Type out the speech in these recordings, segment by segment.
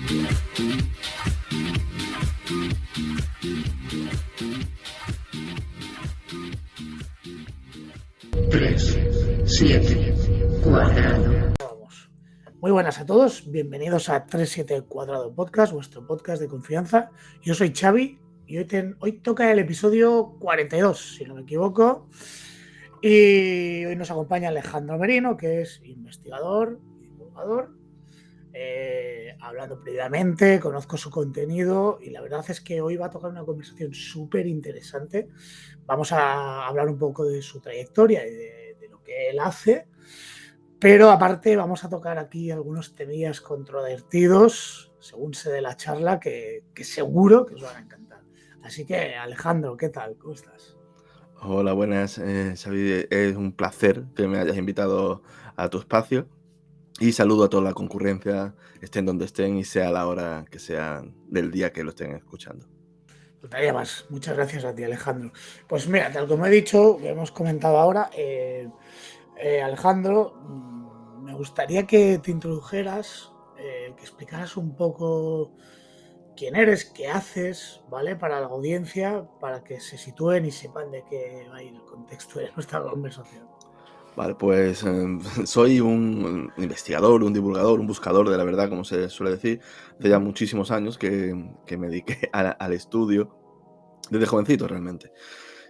Tres, siete, cuadrado. Vamos. Muy buenas a todos, bienvenidos a 37 Cuadrado Podcast, vuestro podcast de confianza. Yo soy Xavi y hoy toca el episodio 42, si no me equivoco. Y hoy nos acompaña Alejandro Merino, que es investigador y divulgador. Hablando previamente, conozco su contenido y la verdad es que hoy va a tocar una conversación súper interesante. Vamos a hablar un poco de su trayectoria y de lo que él hace, pero aparte vamos a tocar aquí algunos temillas controvertidos, según se dé la charla, que seguro que os van a encantar. Así que, Alejandro, ¿qué tal? ¿Cómo estás? Hola, buenas, Xavi. Es un placer que me hayas invitado a tu espacio y saludo a toda la concurrencia, estén donde estén y sea la hora que sea del día que lo estén escuchando. Faltaría más. Muchas gracias a ti, Alejandro. Pues mira, tal como he dicho, que hemos comentado ahora, Alejandro, me gustaría que te introdujeras, que explicaras un poco quién eres, qué haces, ¿vale? Para la audiencia, para que se sitúen y sepan de qué va a ir el contexto de nuestra conversación. Vale, pues soy un investigador, un divulgador, un buscador de la verdad, como se suele decir. Hace ya muchísimos años que me dediqué al estudio, desde jovencito realmente.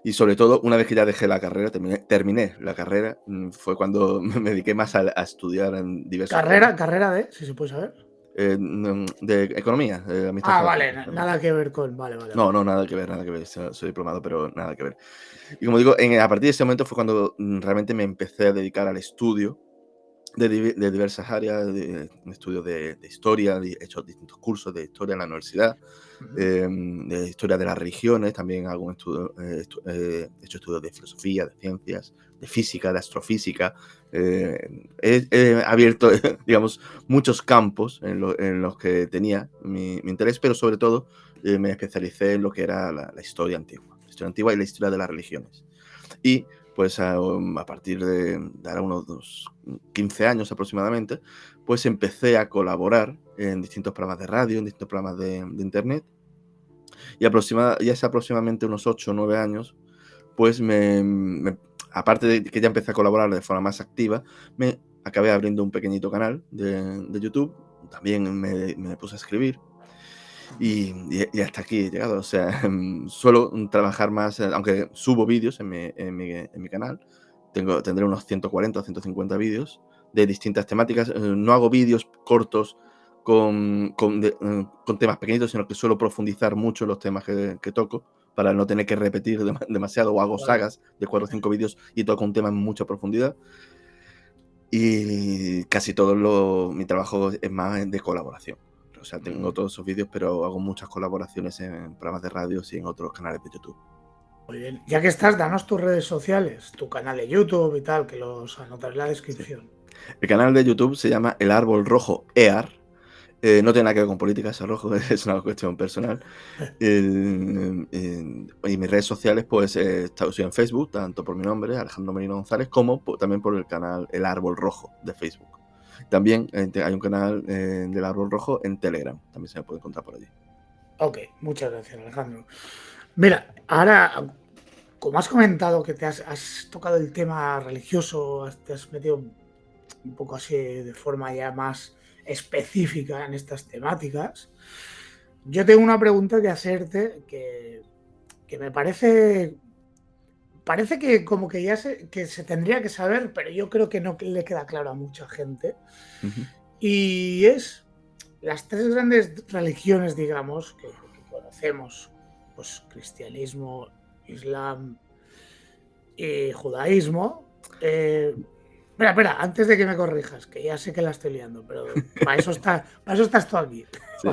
Y sobre todo, una vez que ya dejé la carrera, terminé la carrera, fue cuando me dediqué más a estudiar en diversos temas. ¿Carrera de, si se puede saber? De economía, de administración. Vale, nada que ver con... Vale. No, nada que ver. Soy diplomado, pero nada que ver. Y como digo, a partir de ese momento fue cuando realmente me empecé a dedicar al estudio de diversas áreas, de estudio de historia, he hecho distintos cursos de historia en la universidad, de historia de las religiones, también hago he hecho estudios de filosofía, de ciencias, de física, de astrofísica. He abierto, digamos, muchos campos en los que tenía mi interés, pero sobre todo me especialicé en lo que era la historia antigua y la historia de las religiones. Y pues a partir de ahora unos 15 años aproximadamente, pues empecé a colaborar en distintos programas de radio, en distintos programas de internet. Y hace aproximadamente unos 8 o 9 años, pues aparte de que ya empecé a colaborar de forma más activa, me acabé abriendo un pequeñito canal de YouTube. También me puse a escribir. Y hasta aquí he llegado. O sea, suelo trabajar más, aunque subo vídeos en mi canal. Tendré unos 140 o 150 vídeos de distintas temáticas. No hago vídeos cortos con temas pequeñitos, sino que suelo profundizar mucho en los temas que toco para no tener que repetir demasiado, o hago sagas de 4 o 5 vídeos y toco un tema en mucha profundidad. Y casi todo mi trabajo es más de colaboración. O sea, tengo todos esos vídeos, pero hago muchas colaboraciones en programas de radio y en otros canales de YouTube. Muy bien. Ya que estás, danos tus redes sociales, tu canal de YouTube y tal, que los anotaré en la descripción. Sí. El canal de YouTube se llama El Árbol Rojo EAR. No tiene nada que ver con política, ese rojo, es una cuestión personal. Y mis redes sociales, pues estoy en Facebook, tanto por mi nombre, Alejandro Merino González, como también por el canal El Árbol Rojo de Facebook. También hay un canal del Árbol Rojo en Telegram, también se me puede encontrar por allí. Ok, muchas gracias, Alejandro. Mira, ahora, como has comentado que has tocado el tema religioso, te has metido un poco así de forma ya más específica en estas temáticas, yo tengo una pregunta que hacerte que me parece que como que ya que se tendría que saber, pero yo creo que no le queda claro a mucha gente. Y es las tres grandes religiones, digamos, que conocemos, pues cristianismo, islam y judaísmo. Espera, antes de que me corrijas, que ya sé que la estoy liando, pero para eso estás tú aquí, Sí.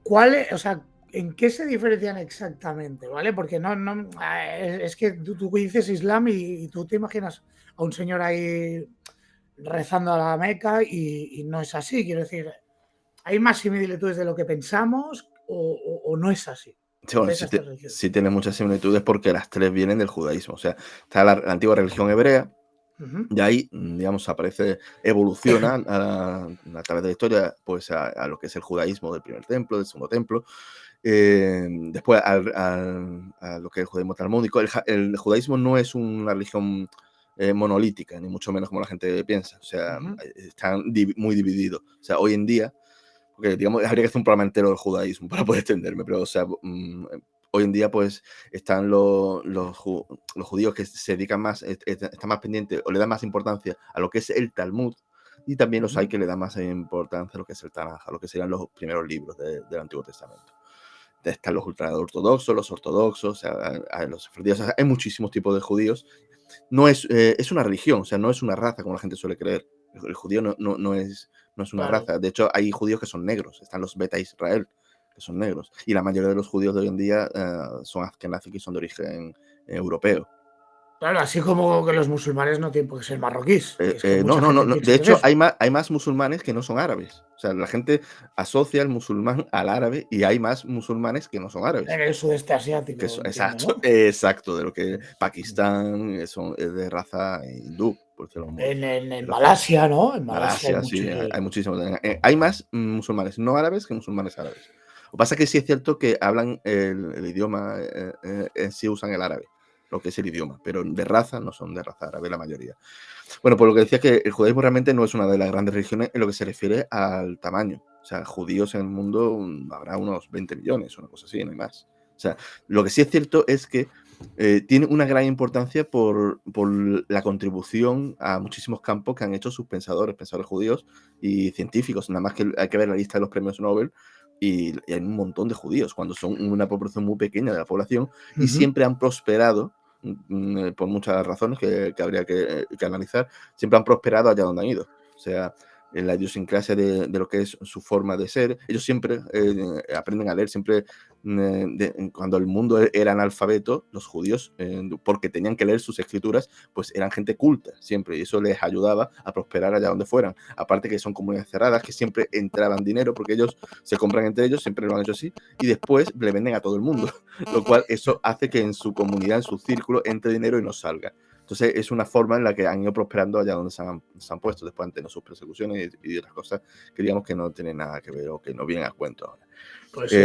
¿vale? O sea, ¿en qué se diferencian exactamente? ¿Vale? Porque es que tú dices Islam y tú te imaginas a un señor ahí rezando a la Meca y no es así. Quiero decir, ¿hay más similitudes de lo que pensamos o no es así? Sí, bueno, sí tiene muchas similitudes porque las tres vienen del judaísmo. O sea, está la antigua religión hebrea, Ujú, Y ahí, digamos, evoluciona a través de la historia, pues a lo que es el judaísmo del primer templo, del segundo templo, después a lo que es el judaísmo talmúdico. El judaísmo no es una religión monolítica, ni mucho menos como la gente piensa. O sea, ujú. están muy divididos. O sea, hoy en día, porque digamos, habría que hacer un programa entero del judaísmo para poder entenderme, pero o sea, hoy en día pues están los judíos que se dedican más, están más pendientes o le dan más importancia a lo que es el Talmud, y también los hay Ujú. que le dan más importancia a lo que es el Tanaj, a lo que serían los primeros libros del Antiguo Testamento. Están los ultraortodoxos, los ortodoxos, o sea, los sefardíes, o sea, hay muchísimos tipos de judíos. No es, es una religión, o sea, no es una raza como la gente suele creer. El judío no es una Claro. raza. De hecho, hay judíos que son negros. Están los Beta Israel, que son negros. Y la mayoría de los judíos de hoy en día son azkenazis y son de origen europeo. Claro, así como que los musulmanes no tienen por qué ser marroquíes, que es que No, mucha no, no, gente no. piensa De que es hecho, eso. hay más musulmanes que no son árabes. O sea, la gente asocia al musulmán al árabe y hay más musulmanes que no son árabes. En el sudeste Que asiático, entiendo, exacto, ¿no? exacto, de lo que Pakistán es de raza hindú, por decirlo de algún modo. En Entonces, Malasia, ¿no? En Malasia hay Malasia, mucho sí, hay sí. muchísimos. Hay más musulmanes no árabes que musulmanes árabes. Lo que pasa es que sí es cierto que hablan el idioma, sí usan el árabe, lo que es el idioma, pero de raza no son de raza árabe la mayoría. Bueno, por lo que decía que el judaísmo realmente no es una de las grandes religiones en lo que se refiere al tamaño. O sea, judíos en el mundo habrá unos 20 millones, una cosa así, no hay más. O sea, lo que sí es cierto es que tiene una gran importancia por la contribución a muchísimos campos que han hecho sus pensadores judíos y científicos. Nada más que hay que ver la lista de los premios Nobel y hay un montón de judíos, cuando son una proporción muy pequeña de la población, y Ujú. siempre han prosperado por muchas razones que habría que analizar, siempre han prosperado allá donde han ido. O sea, en la idiosincrasia de lo que es su forma de ser, ellos siempre aprenden a leer, siempre cuando el mundo era analfabeto, los judíos, porque tenían que leer sus escrituras, pues eran gente culta siempre, y eso les ayudaba a prosperar allá donde fueran. Aparte que son comunidades cerradas, que siempre entraban dinero, porque ellos se compran entre ellos, siempre lo han hecho así, y después le venden a todo el mundo, lo cual eso hace que en su comunidad, en su círculo, entre dinero y no salga. Entonces es una forma en la que han ido prosperando allá donde se han puesto, después han tenido sus persecuciones y otras cosas que digamos que no tienen nada que ver o que no vienen a cuento ahora. Pues sí.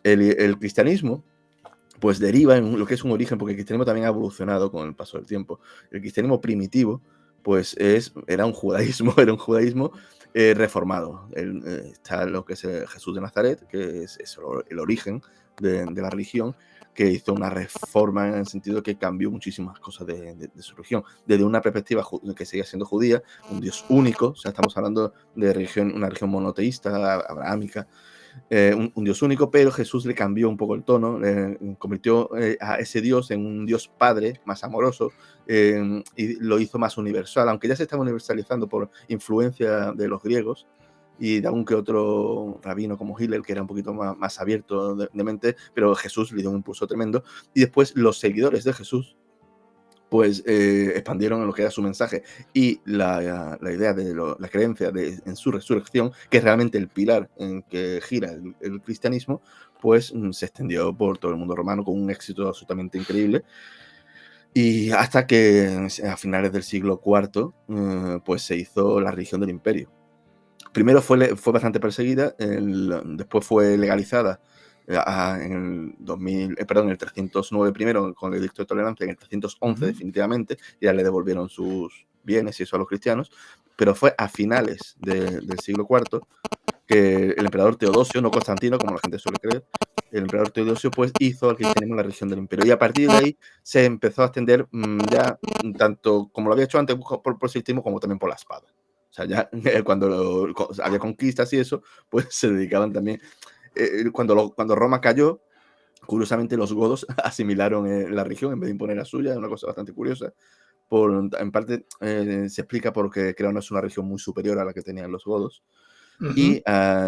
El cristianismo pues deriva en lo que es un origen, porque el cristianismo también ha evolucionado con el paso del tiempo. El cristianismo primitivo pues era un judaísmo, era un judaísmo reformado. Está lo que es Jesús de Nazaret, que es el origen de la religión, que hizo una reforma en el sentido que cambió muchísimas cosas de su religión. Desde una perspectiva que sigue siendo judía, un Dios único, o sea, estamos hablando de una religión monoteísta, abrahámica, un Dios único, pero Jesús le cambió un poco el tono, convirtió a ese Dios en un Dios Padre más amoroso, y lo hizo más universal, aunque ya se estaba universalizando por influencia de los griegos y de algún que otro rabino como Hillel, que era un poquito más abierto de mente, pero Jesús le dio un impulso tremendo, y después los seguidores de Jesús pues expandieron lo que era su mensaje y la idea de la creencia en su resurrección, que es realmente el pilar en que gira el cristianismo, pues se extendió por todo el mundo romano con un éxito absolutamente increíble. Y hasta que a finales del siglo IV, pues se hizo la religión del imperio. Primero fue bastante perseguida, después fue legalizada en el 2000, perdón, en el 309 primero con el edicto de tolerancia, en el 311 Ujú. definitivamente, ya le devolvieron sus bienes y eso a los cristianos, pero fue a finales del siglo IV que el emperador Teodosio, no Constantino, como la gente suele creer, el emperador Teodosio pues hizo al cristianismo la religión del imperio, y a partir de ahí se empezó a extender ya tanto como lo había hecho antes por el proselitismo como también por la espada. O sea, ya cuando había conquistas y eso, pues se dedicaban también. Cuando Roma cayó, curiosamente los godos asimilaron la región en vez de imponer la suya, es una cosa bastante curiosa. En parte se explica porque creo no es una región muy superior a la que tenían los godos. Ujú. Y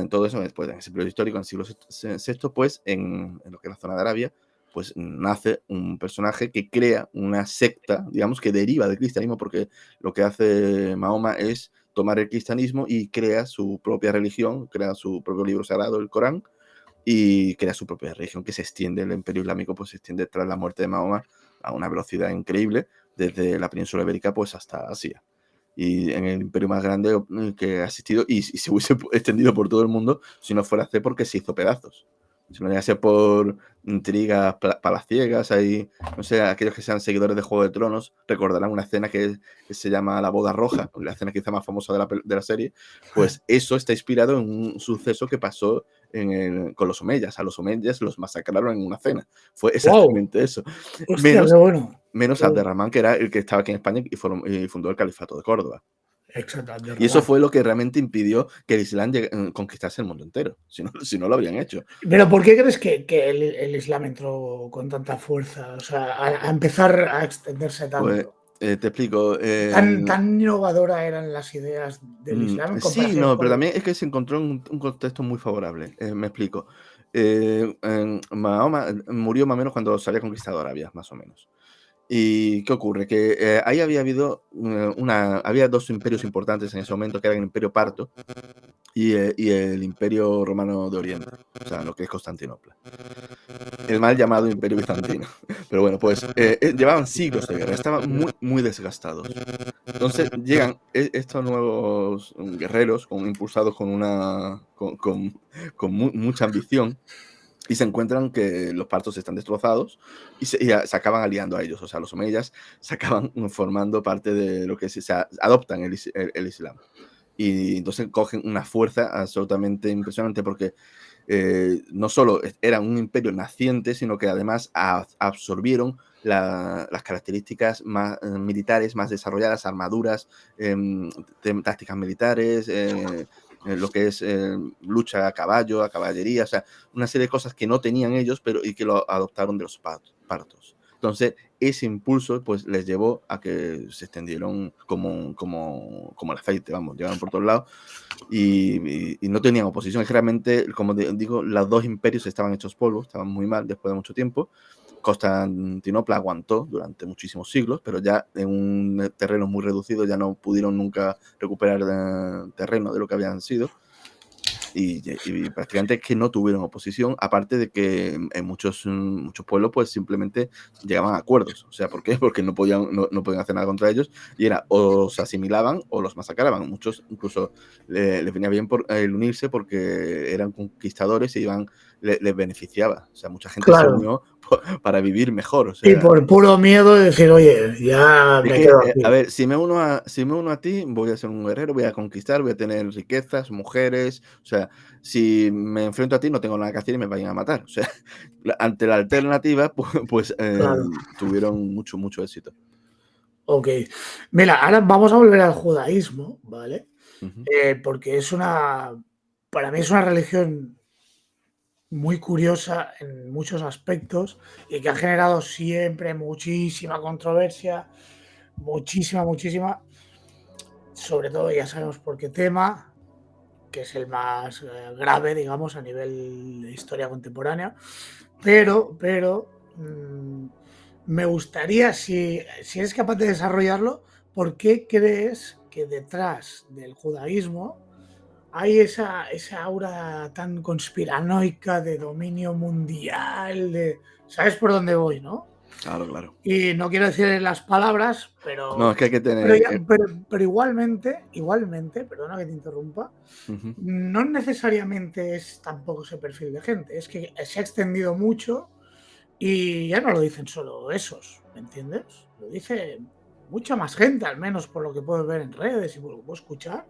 todo eso después, en ese periodo histórico, en el siglo VI, pues en lo que es la zona de Arabia, pues nace un personaje que crea una secta, digamos, que deriva del cristianismo, porque lo que hace Mahoma es tomar el cristianismo y crea su propia religión, crea su propio libro sagrado, el Corán, y crea su propia religión que se extiende, el imperio islámico pues se extiende tras la muerte de Mahoma a una velocidad increíble. desde la península ibérica pues hasta Asia. Y en el imperio más grande que ha existido y se hubiese extendido por todo el mundo si no fuera C porque se hizo pedazos. Si no llegase por intrigas palaciegas, ahí, no sé, aquellos que sean seguidores de Juego de Tronos recordarán una escena que se llama La Boda Roja, la escena quizá más famosa de la serie. Pues eso está inspirado en un suceso que pasó con los omeyas. A los omeyas los masacraron en una cena. Fue exactamente eso. Hostia, qué bueno. Menos Abderramán, que era el que estaba aquí en España y fundó el Califato de Córdoba. Exacto. Y eso fue lo que realmente impidió que el Islam conquistase el mundo entero. Si no lo habrían hecho. Pero ¿por qué crees que el Islam entró con tanta fuerza? O sea, a empezar a extenderse tanto. Pues te explico. Tan innovadora eran las ideas del Islam en Sí, comparación no, con pero también es que se encontró en un contexto muy favorable. Me explico. Mahoma murió más o menos cuando se había conquistado Arabia, más o menos. ¿Y qué ocurre? Que ahí había habido había dos imperios importantes en ese momento, que eran el Imperio Parto y el Imperio Romano de Oriente, o sea, lo que es Constantinopla. El mal llamado Imperio Bizantino. Pero bueno, pues llevaban siglos de guerra, estaban muy, muy desgastados. Entonces llegan estos nuevos guerreros impulsados con mucha ambición. Y se encuentran que los partos están destrozados y se acaban aliando a ellos. O sea, los omeyas se acaban formando parte de lo que adoptan el Islam. Y entonces cogen una fuerza absolutamente impresionante porque no solo eran un imperio naciente, sino que además absorbieron las características más militares más desarrolladas, armaduras, tácticas militares, lo que es lucha a caballo, a caballería, o sea, una serie de cosas que no tenían ellos, y que lo adoptaron de los partos. Entonces, ese impulso pues les llevó a que se extendieron como el aceite, vamos, llegaron por todos lados y no tenían oposición. Es que realmente, como digo, los dos imperios estaban hechos polvo, estaban muy mal después de mucho tiempo. Constantinopla aguantó durante muchísimos siglos, pero ya en un terreno muy reducido ya no pudieron nunca recuperar terreno de lo que habían sido. Y prácticamente es que no tuvieron oposición, aparte de que en muchos pueblos pues simplemente llegaban a acuerdos. O sea, ¿por qué? Porque no podían hacer nada contra ellos y era o se asimilaban o los masacraban. Muchos incluso les venía bien el unirse porque eran conquistadores y les beneficiaba. O sea, mucha gente se unió para vivir mejor. O sea, y por puro miedo de decir, oye, ya me quedo aquí. A ver, si me uno a ti, voy a ser un guerrero, voy a conquistar, voy a tener riquezas, mujeres. O sea, si me enfrento a ti, no tengo nada que hacer y me vayan a matar. O sea, ante la alternativa, pues tuvieron mucho, mucho éxito. Ok. Mira, ahora vamos a volver al judaísmo, ¿vale? Ujú. Porque para mí es una religión muy curiosa en muchos aspectos y que ha generado siempre muchísima controversia, muchísima, sobre todo ya sabemos por qué tema, que es el más grave, digamos, a nivel de historia contemporánea, pero me gustaría, si eres capaz de desarrollarlo, ¿por qué crees que detrás del judaísmo hay esa aura tan conspiranoica de dominio mundial? ¿Sabes por dónde voy, no? Claro. Y no quiero decir las palabras, pero, No, es que hay que tener. pero igualmente, perdona que te interrumpa, no necesariamente es tampoco ese perfil de gente, es que se ha extendido mucho y ya no lo dicen solo esos, ¿me entiendes? Lo dice mucha más gente, al menos por lo que puedo ver en redes y por lo que puedo escuchar.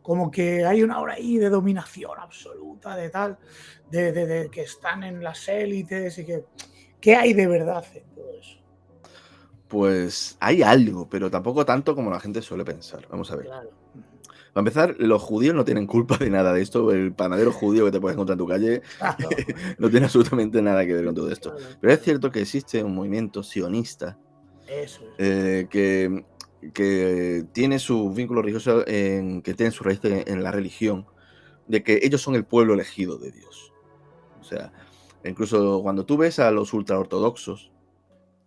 Como que hay una hora ahí de dominación absoluta, de tal, de que están en las élites y que... ¿Qué hay de verdad en todo eso? Pues hay algo, pero tampoco tanto como la gente suele pensar. Vamos a ver. Claro. Para empezar, los judíos no tienen culpa de nada de esto. El panadero judío que te puedes encontrar en tu calle Claro. no tiene absolutamente nada que ver con todo esto. Claro. Pero es cierto que existe un movimiento sionista Eso es. que tiene su vínculo religioso, que tiene su raíz en la religión, de que ellos son el pueblo elegido de Dios. O sea, incluso cuando tú ves a los ultraortodoxos,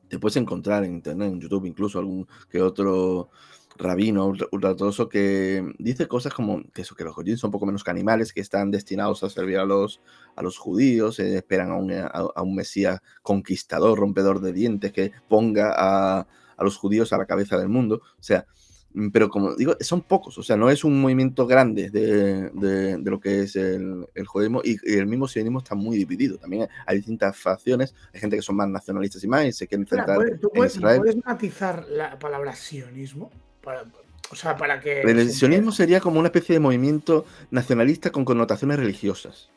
te puedes encontrar en internet, en YouTube, incluso algún que otro rabino ultraortodoxo que dice cosas como que los judíos son un poco menos que animales, que están destinados a servir a los judíos, esperan a un Mesías conquistador, rompedor de dientes, que ponga a a los judíos a la cabeza del mundo. O sea, pero como digo, son pocos, o sea, no es un movimiento grande de lo que es el judaísmo, y el mismo sionismo está muy dividido. También hay distintas facciones, hay gente que son más nacionalistas y más, y se quieren Espera, centrar en Israel. ¿puedes matizar la palabra sionismo? O sea, para que El se entienda. sionismo sería como una especie de movimiento nacionalista con connotaciones religiosas.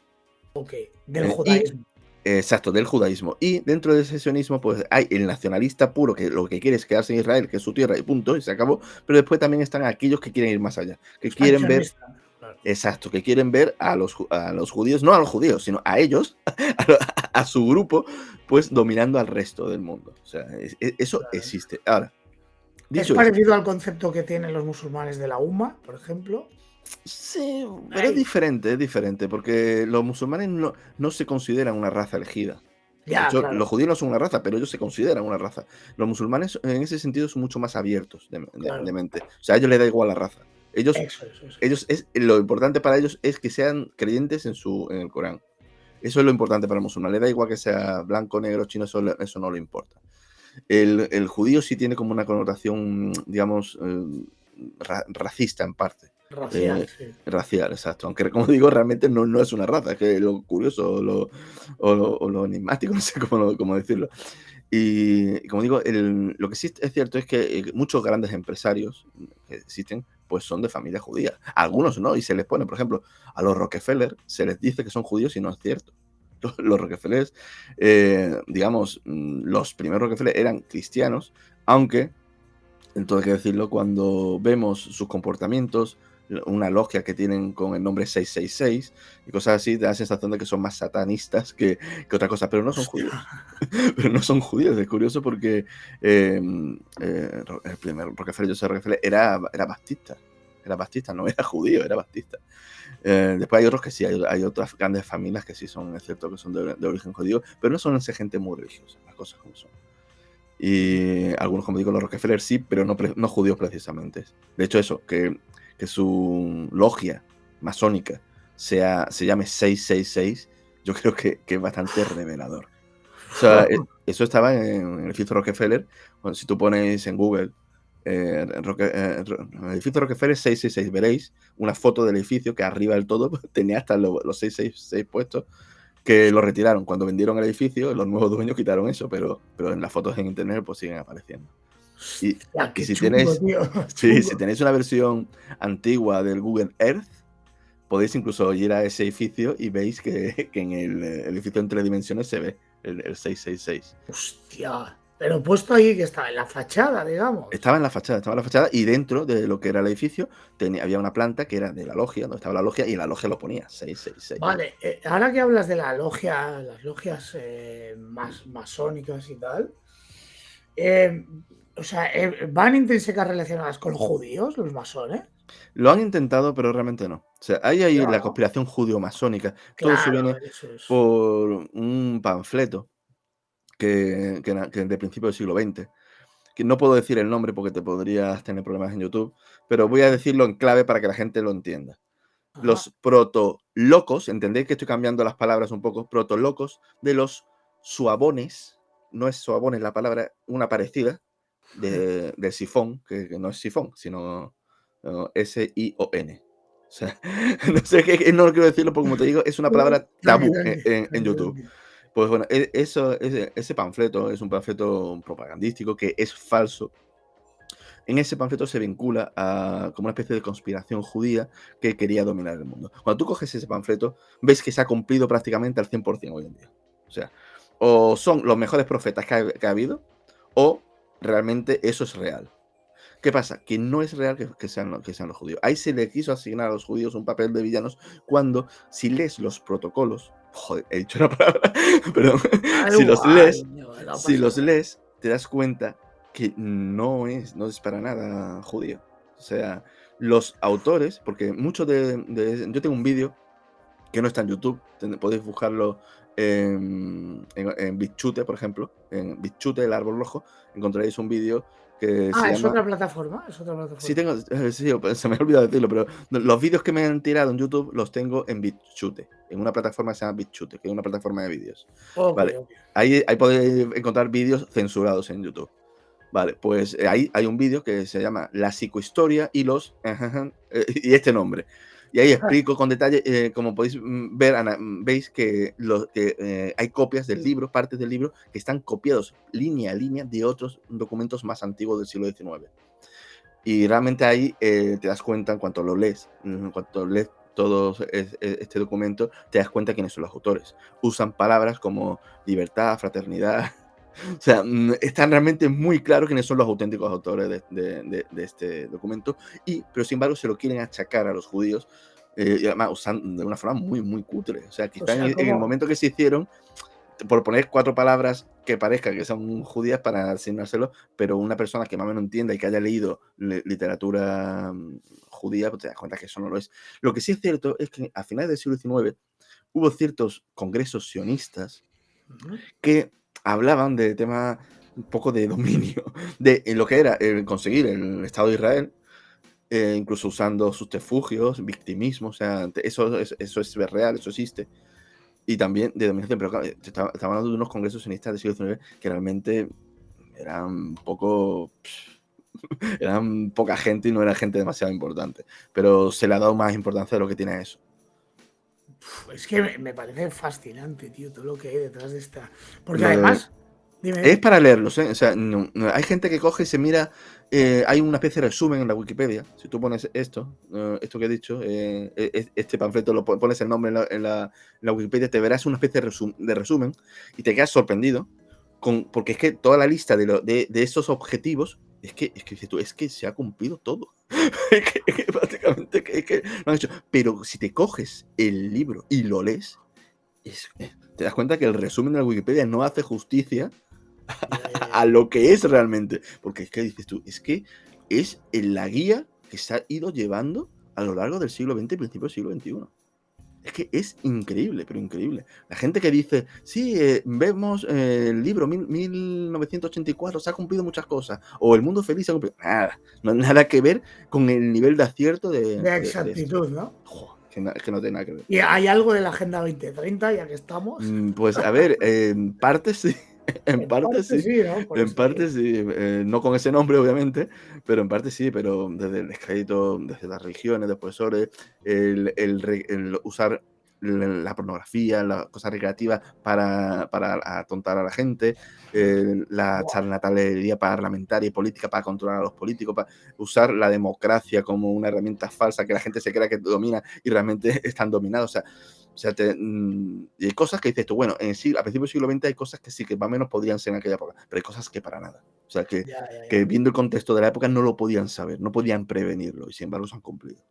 Ok, del Y judaísmo. exacto, del judaísmo. Y dentro de ese sionismo, pues hay el nacionalista puro, que lo que quiere es quedarse en Israel, que es su tierra, y punto, y se acabó. Pero después también están aquellos que quieren ir más allá, que quieren ver, Expansionista. Claro. exacto, que quieren ver a los judíos, no a los judíos, sino a ellos, a su grupo, pues dominando al resto del mundo. O sea, eso Claro. existe. Ahora, Es dicho esto, parecido al concepto que tienen los musulmanes de la UMA, por ejemplo. sí, pero Ahí. es diferente, porque los musulmanes no se consideran una raza elegida. De Ya, hecho, claro, los judíos no son una raza, pero ellos se consideran una raza. Los musulmanes, en ese sentido, son mucho más abiertos de claro. mente. O sea, a ellos les da igual la raza. Ellos, Eso. lo importante para ellos es que sean creyentes en el Corán. Eso es lo importante para el musulmán. Le da igual que sea blanco, negro, chino, eso no le importa. El judío sí tiene como una connotación, digamos, racista en parte. Racial, sí. Racial, exacto. Aunque, como digo, realmente no es una raza, es que lo curioso o lo enigmático, no sé cómo decirlo. Y como digo, lo que sí es cierto es que muchos grandes empresarios que existen, pues son de familia judía. Algunos no, y se les pone, por ejemplo, a los Rockefeller se les dice que son judíos y no es cierto. Los Rockefeller, digamos, los primeros Rockefeller eran cristianos, aunque, en todo hay que decirlo, cuando vemos sus comportamientos, una logia que tienen con el nombre 666 y cosas así, da la sensación de que son más satanistas que otra cosa, pero no son Hostia. judíos. Pero no son judíos, es curioso porque el primer Rockefeller, Joseph Rockefeller, era baptista, no era judío, era baptista. Después hay otros que sí, hay otras grandes familias que sí son, es cierto, que son de origen judío, pero no son esa gente muy religiosa, las cosas como son. Y algunos, como digo, los Rockefeller sí, pero no judíos precisamente. De hecho, eso, que su logia masónica se llame 666, yo creo que es bastante revelador. O sea, eso estaba en el edificio Rockefeller. Bueno, si tú pones en Google edificio Rockefeller 666, veréis una foto del edificio que arriba del todo tenía hasta los 666 puestos, que lo retiraron. Cuando vendieron el edificio, los nuevos dueños quitaron eso, pero en las fotos en internet pues siguen apareciendo. Y Qué si chungo, tenéis, tío. sí, Chungo. si tenéis una versión antigua del Google Earth, podéis incluso ir a ese edificio y veis que en el edificio en 3 dimensiones se ve el 666. Hostia. Pero puesto ahí que estaba en la fachada, digamos. Estaba en la fachada y dentro de lo que era el edificio había una planta que era de la logia, donde estaba la logia, y en la logia lo ponía 666. Vale, ahora que hablas de la logia, las logias más masónicas y tal, o sea, ¿van intrínsecas relacionadas con judíos, los masones? Lo han intentado, pero realmente no. O sea, hay ahí la No, conspiración judío-masónica. Todo eso claro, viene eso es. por un panfleto que de principio del siglo XX, que no puedo decir el nombre porque te podrías tener problemas en YouTube, pero voy a decirlo en clave para que la gente lo entienda. Ajá. Los proto-locos, entendéis que estoy cambiando las palabras un poco, proto-locos de los suabones, no es suabones la palabra, una parecida, del sifón, que no es sifón, sino S-I-O-N. O sea, no sé qué, no quiero decirlo porque, como te digo, es una palabra Tranqui, tabú tranqui, en tranqui, YouTube. tranqui. Pues bueno, ese panfleto es un panfleto propagandístico que es falso. En ese panfleto se vincula a como una especie de conspiración judía que quería dominar el mundo. Cuando tú coges ese panfleto, ves que se ha cumplido prácticamente al 100% hoy en día. O sea, o son los mejores profetas que ha habido, o realmente eso es real. ¿Qué pasa? Que no es real que sean los judíos. Ahí se le quiso asignar a los judíos un papel de villanos cuando, si lees los protocolos, joder, he dicho una palabra, perdón, Da si los igual, lees, no pasa nada. te das cuenta que no es para nada judío. O sea, los autores, porque muchos yo tengo un vídeo que no está en YouTube, podéis buscarlo en BitChute, por ejemplo, en BitChute, el árbol rojo, encontraréis un vídeo que se ¿Es llama... otra plataforma? Es otra Sí, plataforma. sí, se me ha olvidado decirlo, pero los vídeos que me han tirado en YouTube los tengo en BitChute, en una plataforma que se llama BitChute, que es una plataforma de vídeos. Ok, Vale, ok. ahí podéis encontrar vídeos censurados en YouTube. Vale, pues ahí hay un vídeo que se llama La psicohistoria y los... y este nombre. Y ahí explico con detalle, como podéis ver, veis que, hay copias del libro, partes del libro, que están copiados línea a línea de otros documentos más antiguos del siglo XIX. Y realmente ahí te das cuenta, en cuanto lo lees, en cuanto lees todo este documento, te das cuenta quiénes son los autores. Usan palabras como libertad, fraternidad. O sea, están realmente muy claro quiénes son los auténticos autores de este documento, pero sin embargo se lo quieren achacar a los judíos, y además usan de una forma muy, muy cutre. O sea, O quizá sea, en el como, momento que se hicieron, por poner 4 palabras que parezcan que son judías para asignárselo, pero una persona que más o menos entienda y que haya leído literatura judía, pues te das cuenta que eso no lo es. Lo que sí es cierto es que a finales del siglo XIX hubo ciertos congresos sionistas que hablaban de temas un poco de dominio, de lo que era conseguir el Estado de Israel, incluso usando subterfugios, victimismo, o sea, eso es real, eso existe. Y también de dominación, pero claro, estaba hablando de unos congresos sionistas del siglo XIX que realmente eran poco... eran poca gente y no era gente demasiado importante. Pero se le ha dado más importancia de lo que tiene a eso. es que me parece fascinante, tío, todo lo que hay detrás de esta. Porque Lo de- además, dime, Es dime. para leerlos, ¿eh? O sea, hay gente que coge y se mira. Hay una especie de resumen en la Wikipedia. Si tú pones esto que he dicho, este panfleto, pones el nombre en la Wikipedia, te verás una especie de resumen y te quedas sorprendido. Porque es que toda la lista de esos objetivos es que dices tú, es que se ha cumplido todo. Es que prácticamente es que lo han hecho. Pero si te coges el libro y lo lees, te das cuenta que el resumen de la Wikipedia no hace justicia Ya, ya, a ya. lo que es realmente. Porque es que dices tú, es que es en la guía que se ha ido llevando a lo largo del siglo XX y principio del siglo XXI. Es que es increíble, pero increíble. La gente que dice, sí, vemos el libro 1984, se ha cumplido muchas cosas, o El mundo feliz se ha cumplido. Nada, no nada que ver con el nivel de acierto de esto. Exactitud, ¿no? Jo, es que no tiene nada que ver. Y hay algo de la Agenda 2030, ya que estamos. Pues a ver, en parte sí, en En parte parte sí, sí, ¿no? Por en eso digo. parte sí, no con ese nombre obviamente, pero en parte sí, pero desde el descrédito, desde las religiones, de los profesores, el usar la pornografía, las cosas recreativas para atontar a la gente, la Buah, charlatanería parlamentaria y política para controlar a los políticos, para usar la democracia como una herramienta falsa que la gente se crea que domina y realmente están dominados. O sea, y hay cosas que dices tú, bueno, a principios del siglo XX hay cosas que sí que más o menos podrían ser en aquella época, pero hay cosas que para nada. O sea, que, ya, ya, que ya. viendo el contexto de la época no lo podían saber, no podían prevenirlo y sin embargo se han cumplido.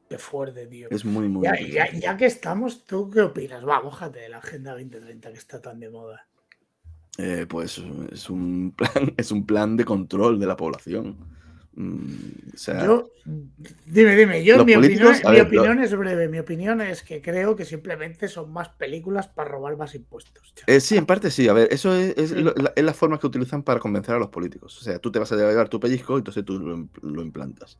Qué fuerte, tío. Es muy, muy Ya, interesante. ya que estamos, ¿tú qué opinas? Va, mójate de la Agenda 2030 que está tan de moda. Pues es un plan, es un plan de control de la población. O sea, Dime, yo los políticos, a mi ver, opinión es breve. Mi opinión es que creo que simplemente son más películas para robar más impuestos. Ya sí, en está. parte sí. A ver, eso es, Sí. es la forma que utilizan para convencer a los políticos. O sea, tú te vas a llevar tu pellizco y entonces tú lo implantas.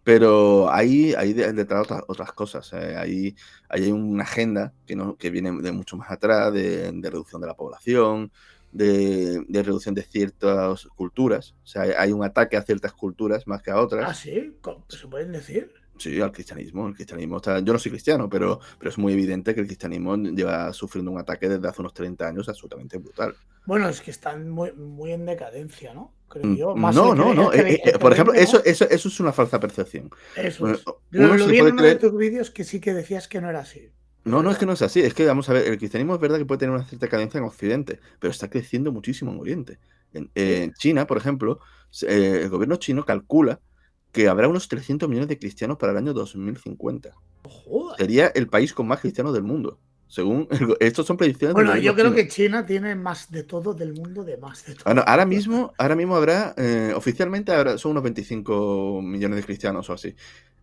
Pero hay detrás otras cosas. Ahí hay una agenda que viene de mucho más atrás, de reducción de la población, de reducción de ciertas culturas. O sea, hay un ataque a ciertas culturas más que a Ah, otras. sí, ¿se pueden decir? Sí, al cristianismo. El cristianismo está. Yo no soy cristiano, pero es muy evidente que el cristianismo lleva sufriendo un ataque desde hace unos 30 años absolutamente brutal. Bueno, es que están muy en decadencia, ¿no? Creo yo. Más No, no, no. el Por ejemplo, creyente, ¿no? eso es una falsa percepción. Eso Bueno, es. uno Lo se vi en puede uno de creer. tus vídeos que sí que decías que no era así. No, Pero no, es que bueno, no es así. Es que, vamos a ver, el cristianismo es verdad que puede tener una cierta cadencia en Occidente, pero está creciendo muchísimo en Oriente. En, sí. en China, por ejemplo, el gobierno chino calcula que habrá unos 300 millones de cristianos para el año 2050. Joder. Sería el país con más cristianos del mundo. Según estos son predicciones del Bueno, gobierno yo creo chino. que China tiene más de todo del mundo, de más de Bueno, todo. ahora mismo habrá, oficialmente son unos 25 millones de cristianos o así.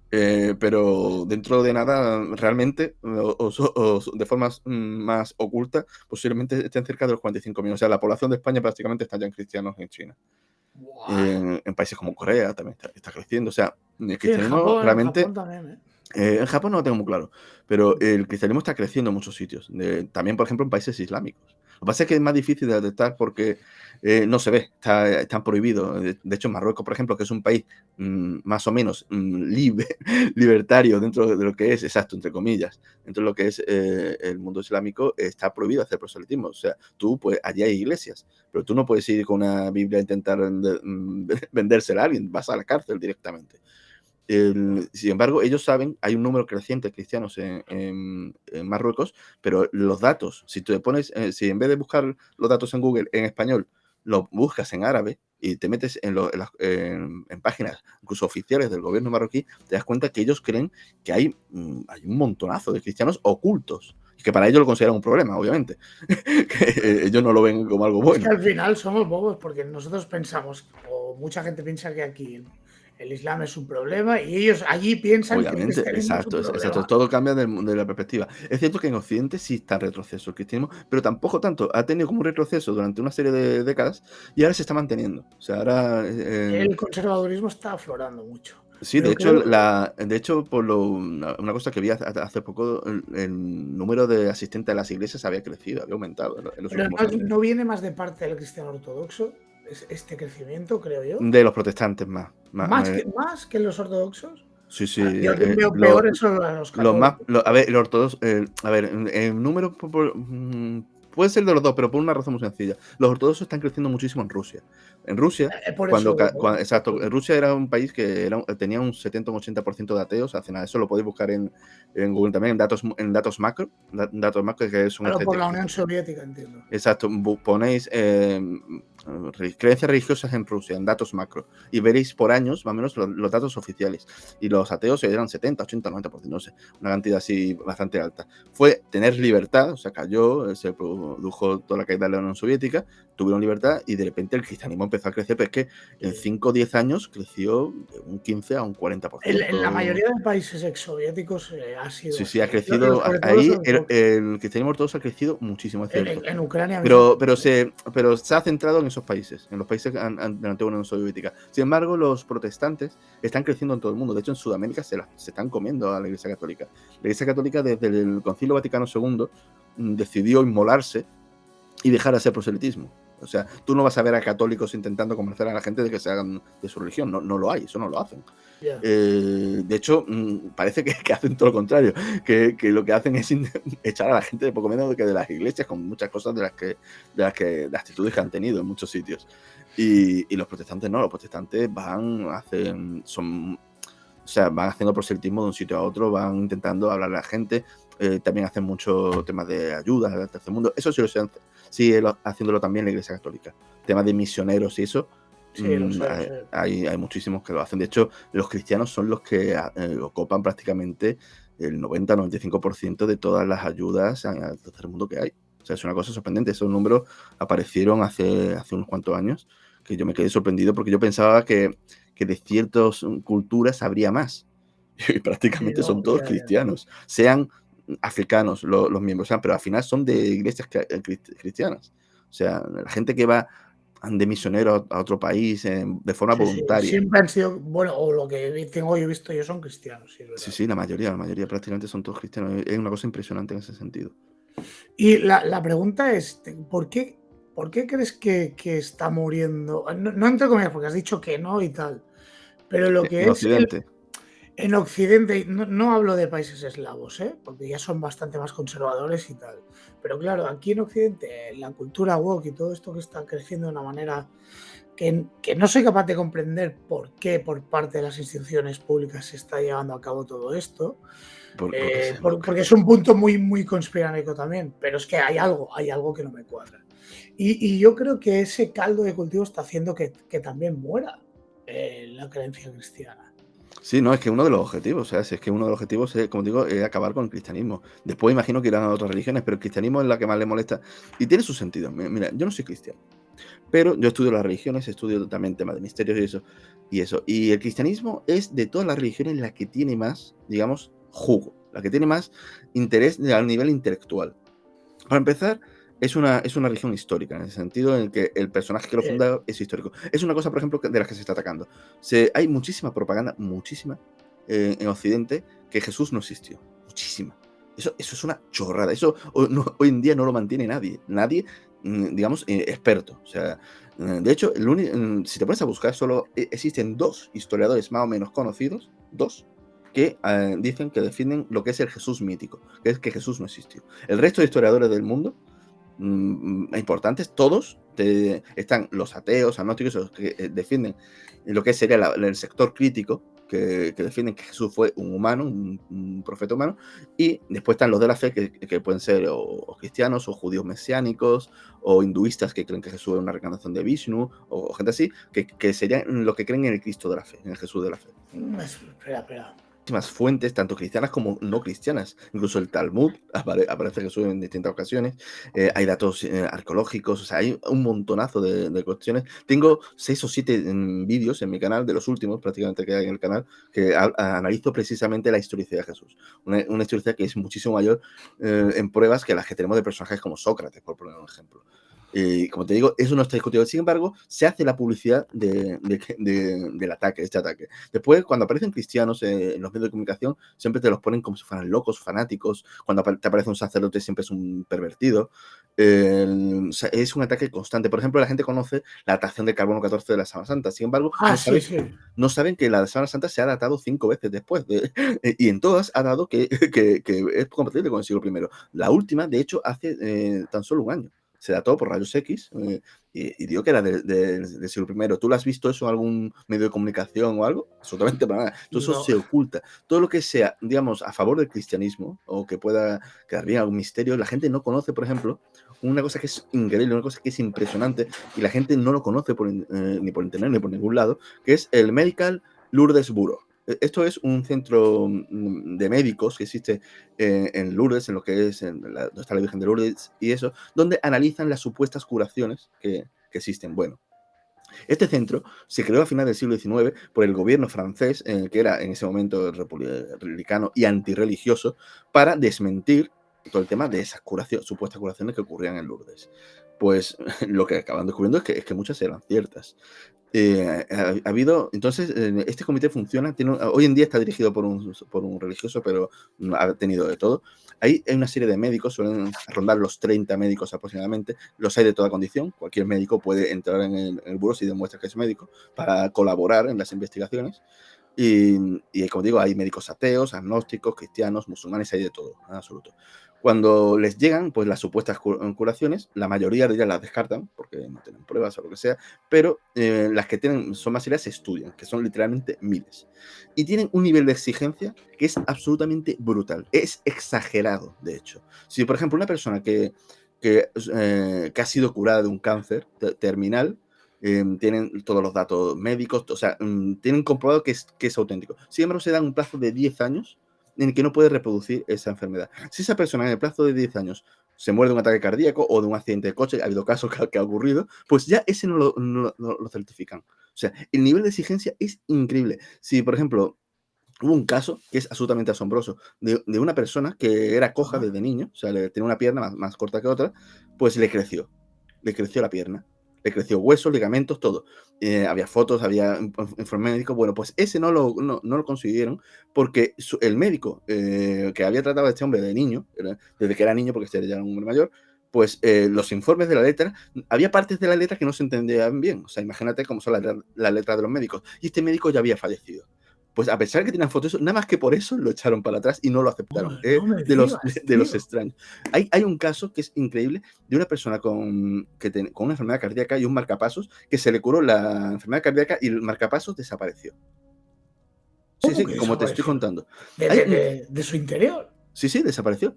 Pero dentro de nada, realmente, de forma más oculta, posiblemente estén cerca de los 45 millones. O sea, la población de España prácticamente está ya en cristianos en China. Buah. En países como Corea también está creciendo. O sea, el Sí, cristianismo En Japón realmente, también, ¿eh? en Japón no lo tengo muy claro, pero el cristianismo está creciendo en muchos sitios. También, por ejemplo, en países islámicos. Lo que pasa es que es más difícil de detectar porque no se ve, están prohibidos. De hecho, Marruecos, por ejemplo, que es un país más o menos libertario dentro de lo que es, exacto, entre comillas, dentro de lo que es el mundo islámico, está prohibido hacer proselitismo. O sea, tú, pues, allí hay iglesias, pero tú no puedes ir con una Biblia a intentar vendérsela a alguien, vas a la cárcel directamente. Sin embargo, ellos saben, hay un número creciente de cristianos en Marruecos, pero los datos, si tú le pones, si en vez de buscar los datos en Google en español, los buscas en árabe y te metes en páginas incluso oficiales del gobierno marroquí, te das cuenta que ellos creen que hay un montonazo de cristianos ocultos. Y que para ellos lo consideran un problema, obviamente. Que ellos no lo ven como algo Es que bueno. al final somos bobos porque nosotros pensamos, o mucha gente piensa que aquí el Islam es un problema y ellos allí piensan que el Obviamente, cristianismo es un exacto, problema. todo cambia de la perspectiva. Es cierto que en Occidente sí está en retroceso el cristianismo, pero tampoco tanto. Ha tenido como un retroceso durante una serie de décadas y ahora se está manteniendo. O sea, ahora El conservadurismo está aflorando mucho. sí, de Pero hecho, creo, una cosa que vi hace poco, el número de asistentes a las iglesias había crecido, había aumentado en los pero últimos años. no viene más de parte del cristiano ortodoxo este crecimiento, creo yo. De los protestantes Más que los ortodoxos. sí, sí. Yo veo peores son a los Los más, católicos. a ver, el ortodoxo, a ver, en número puede ser de los dos, pero por una razón muy sencilla. Los ortodoxos están creciendo muchísimo en Rusia. En Rusia, Por eso, exacto, en Rusia era un país que tenía un 70 o un 80% de ateos. Al final, eso lo podéis buscar en Google también, en datos macro, que son por la estadísticas. Unión Soviética, entiendo. Exacto, ponéis creencias religiosas en Rusia, en datos macro, y veréis por años, más o menos, los datos oficiales. Y los ateos eran 70, 80, 90%, no sé, una cantidad así bastante alta. Fue tener libertad, o sea, cayó, se produjo toda la caída de la Unión Soviética, tuvieron libertad y de repente el cristianismo empezó a crecer, pero es que en 5 o 10 años creció de un 15 a un 40%. En la mayoría de países exsoviéticos ha sido Sí, sí, así. ha crecido. Sobre todo, Ahí el cristianismo ortodoxo ha crecido muchísimo, es cierto. en Ucrania mismo. Pero se ha centrado en esos países, en los países de la antigua Unión Soviética. Sin embargo, los protestantes están creciendo en todo el mundo. De hecho, en Sudamérica se están comiendo a la Iglesia Católica. La Iglesia Católica, desde el Concilio Vaticano II, decidió inmolarse y dejar de hacer proselitismo. O sea, tú no vas a ver a católicos intentando convencer a la gente de que se hagan de su religión. No lo hay, eso no lo hacen. Yeah. De hecho, parece que hacen todo lo contrario, que lo que hacen es echar a la gente de poco menos que de las iglesias, con muchas cosas de las actitudes que han tenido en muchos sitios. Y los protestantes no, los protestantes van haciendo proselitismo de un sitio a otro, van intentando hablar a la gente, también hacen muchos temas de ayuda al tercer mundo. Eso sí sigue haciéndolo también la Iglesia Católica. Temas de misioneros y eso. Sí, lo sé. Hay muchísimos que lo hacen. De hecho, los cristianos son los que ocupan prácticamente el 90-95% de todas las ayudas al tercer mundo que hay. O sea, es una cosa sorprendente. Esos números aparecieron hace unos cuantos años, que yo me quedé sorprendido porque yo pensaba que de ciertas culturas habría más. Y prácticamente son todos cristianos. Sean africanos los miembros, pero al final son de iglesias cristianas. O sea, la gente que va de misioneros a otro país de forma voluntaria. Siempre han sido, bueno, o lo que tengo yo visto yo son cristianos. Sí, la mayoría prácticamente son todos cristianos. Es una cosa impresionante en ese sentido. Y la pregunta es, ¿por qué crees que está muriendo? No entre comillas, porque has dicho que no y tal, pero lo que en es Occidente. en Occidente, no hablo de países eslavos, porque ya son bastante más conservadores y tal. Pero claro, aquí en Occidente, la cultura woke y todo esto que está creciendo de una manera que no soy capaz de comprender por qué por parte de las instituciones públicas se está llevando a cabo todo esto. Porque es un punto muy, muy conspiranoico también, pero es que hay algo que no me cuadra. Y yo creo que ese caldo de cultivo está haciendo que también muera la creencia cristiana. Sí, no, es que uno de los objetivos, es que uno de los objetivos, como digo, es acabar con el cristianismo. Después imagino que irán a otras religiones, pero el cristianismo es la que más le molesta y tiene su sentido. Mira, yo no soy cristiano, pero yo estudio las religiones, estudio también temas de misterios y eso. Y el cristianismo es de todas las religiones la que tiene más, digamos, jugo, la que tiene más interés a nivel intelectual. Para empezar, es una religión histórica, en el sentido en el que el personaje que lo funda es histórico. Es una cosa, por ejemplo, de las que se está atacando. Hay muchísima propaganda, en Occidente, que Jesús no existió. Muchísima. Eso es una chorrada. Eso hoy en día no lo mantiene nadie. Nadie, digamos, experto. O sea, de hecho, si te pones a buscar, solo existen 2 historiadores más o menos conocidos, 2, que dicen que definen lo que es el Jesús mítico, que es que Jesús no existió. El resto de historiadores del mundo importantes, todos están los ateos, agnósticos, los que defienden lo que sería el sector crítico, que defienden que Jesús fue un humano, un profeta humano, y después están los de la fe, que pueden ser o cristianos, o judíos mesiánicos, o hinduistas que creen que Jesús es una reencarnación de Vishnu, o gente así, que serían los que creen en el Cristo de la fe, en el Jesús de la fe. Espera. Fuentes, tanto cristianas como no cristianas. Incluso el Talmud aparece Jesús en distintas ocasiones. Hay datos arqueológicos, o sea, hay un montonazo de cuestiones. Tengo 6 o 7 vídeos en mi canal, de los últimos prácticamente que hay en el canal, que analizo precisamente la historicidad de Jesús. Una historicidad que es muchísimo mayor en pruebas que las que tenemos de personajes como Sócrates, por poner un ejemplo. Y como te digo, eso no está discutido. Sin embargo, se hace la publicidad del ataque, de este ataque. Después, cuando aparecen cristianos en los medios de comunicación, siempre te los ponen como si fueran locos, fanáticos. Cuando te aparece un sacerdote, siempre es un pervertido. O sea, es un ataque constante. Por ejemplo, la gente conoce la datación del carbono 14 de la Sábana Santa. Sin embargo, no saben que la Sábana Santa se ha datado 5 veces después. Y en todas ha dado que es compatible con el siglo I. La última, de hecho, hace tan solo un año. Se dató por rayos X y digo que era del siglo I. ¿Tú lo has visto eso en algún medio de comunicación o algo? Absolutamente para nada. Todo eso se oculta. Todo lo que sea, digamos, a favor del cristianismo o que pueda quedar bien algún misterio, la gente no conoce, por ejemplo, una cosa que es increíble, una cosa que es impresionante y la gente no lo conoce ni por internet ni por ningún lado, que es el Medical Lourdes Bureau. Esto es un centro de médicos que existe en Lourdes, en lo que es donde está la Virgen de Lourdes y eso, donde analizan las supuestas curaciones que existen. Bueno, este centro se creó a finales del siglo XIX por el gobierno francés, que era en ese momento republicano y antirreligioso, para desmentir todo el tema de esas supuestas curaciones que ocurrían en Lourdes. Pues lo que acaban descubriendo es que muchas eran ciertas. Ha habido, entonces, este comité funciona, hoy en día está dirigido por un religioso, pero ha tenido de todo. Hay una serie de médicos, suelen rondar los 30 médicos aproximadamente, los hay de toda condición, cualquier médico puede entrar en el buró si demuestra que es médico, para colaborar en las investigaciones. Y como digo, hay médicos ateos, agnósticos, cristianos, musulmanes, hay de todo, en absoluto. Cuando les llegan pues las supuestas curaciones, la mayoría de ellas las descartan porque no tienen pruebas o lo que sea, pero las que son más serias se estudian, que son literalmente miles. Y tienen un nivel de exigencia que es absolutamente brutal, es exagerado, de hecho. Si, por ejemplo, una persona que ha sido curada de un cáncer terminal, tienen todos los datos médicos, o sea, tienen comprobado que es auténtico. Sin embargo, se dan un plazo de 10 años en el que no puede reproducir esa enfermedad. Si esa persona en el plazo de 10 años se muere de un ataque cardíaco o de un accidente de coche, ha habido casos que ha ocurrido, pues ya ese no lo certifican. O sea, el nivel de exigencia es increíble. Si, por ejemplo, hubo un caso que es absolutamente asombroso de una persona que era coja desde niño, o sea, tenía una pierna más corta que otra, pues le creció la pierna. Le creció huesos, ligamentos, todo. Había fotos, había informe médico. Bueno, pues ese no lo consiguieron porque el médico que había tratado a este hombre de niño, desde que era niño, porque este ya era un hombre mayor, pues los informes de la letra, había partes de la letra que no se entendían bien. O sea, imagínate cómo son las letras de los médicos. Y este médico ya había fallecido. Pues a pesar de que tenían fotos, nada más que por eso lo echaron para atrás y no lo aceptaron. De los extraños. Hay un caso que es increíble de una persona con una enfermedad cardíaca y un marcapasos que se le curó la enfermedad cardíaca y el marcapasos desapareció. Sí, como te estoy contando. ¿De su interior? Sí, desapareció.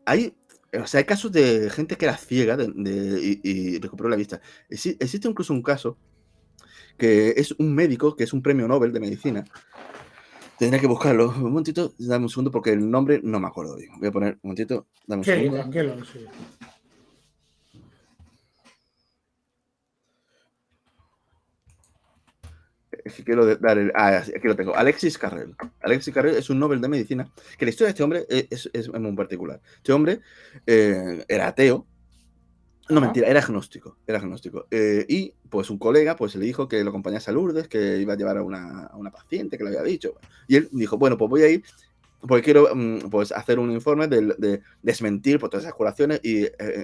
Hay casos de gente que era ciega y recuperó la vista. Existe incluso un caso que es un médico, que es un premio Nobel de medicina. Tendría que buscarlo. Un momentito, dame un segundo porque el nombre no me acuerdo bien. Voy a poner un momentito, dame un segundo. Tranquilo, sí. Es que quiero dar aquí lo tengo. Alexis Carrel. Alexis Carrel es un Nobel de medicina, que la historia de este hombre es muy particular. Este hombre era ateo. No, mentira, era agnóstico. Y pues un colega pues le dijo que lo acompañase a Lourdes, que iba a llevar a una paciente que le había dicho. Y él dijo, bueno, pues voy a ir porque quiero pues hacer un informe de desmentir pues, todas esas curaciones y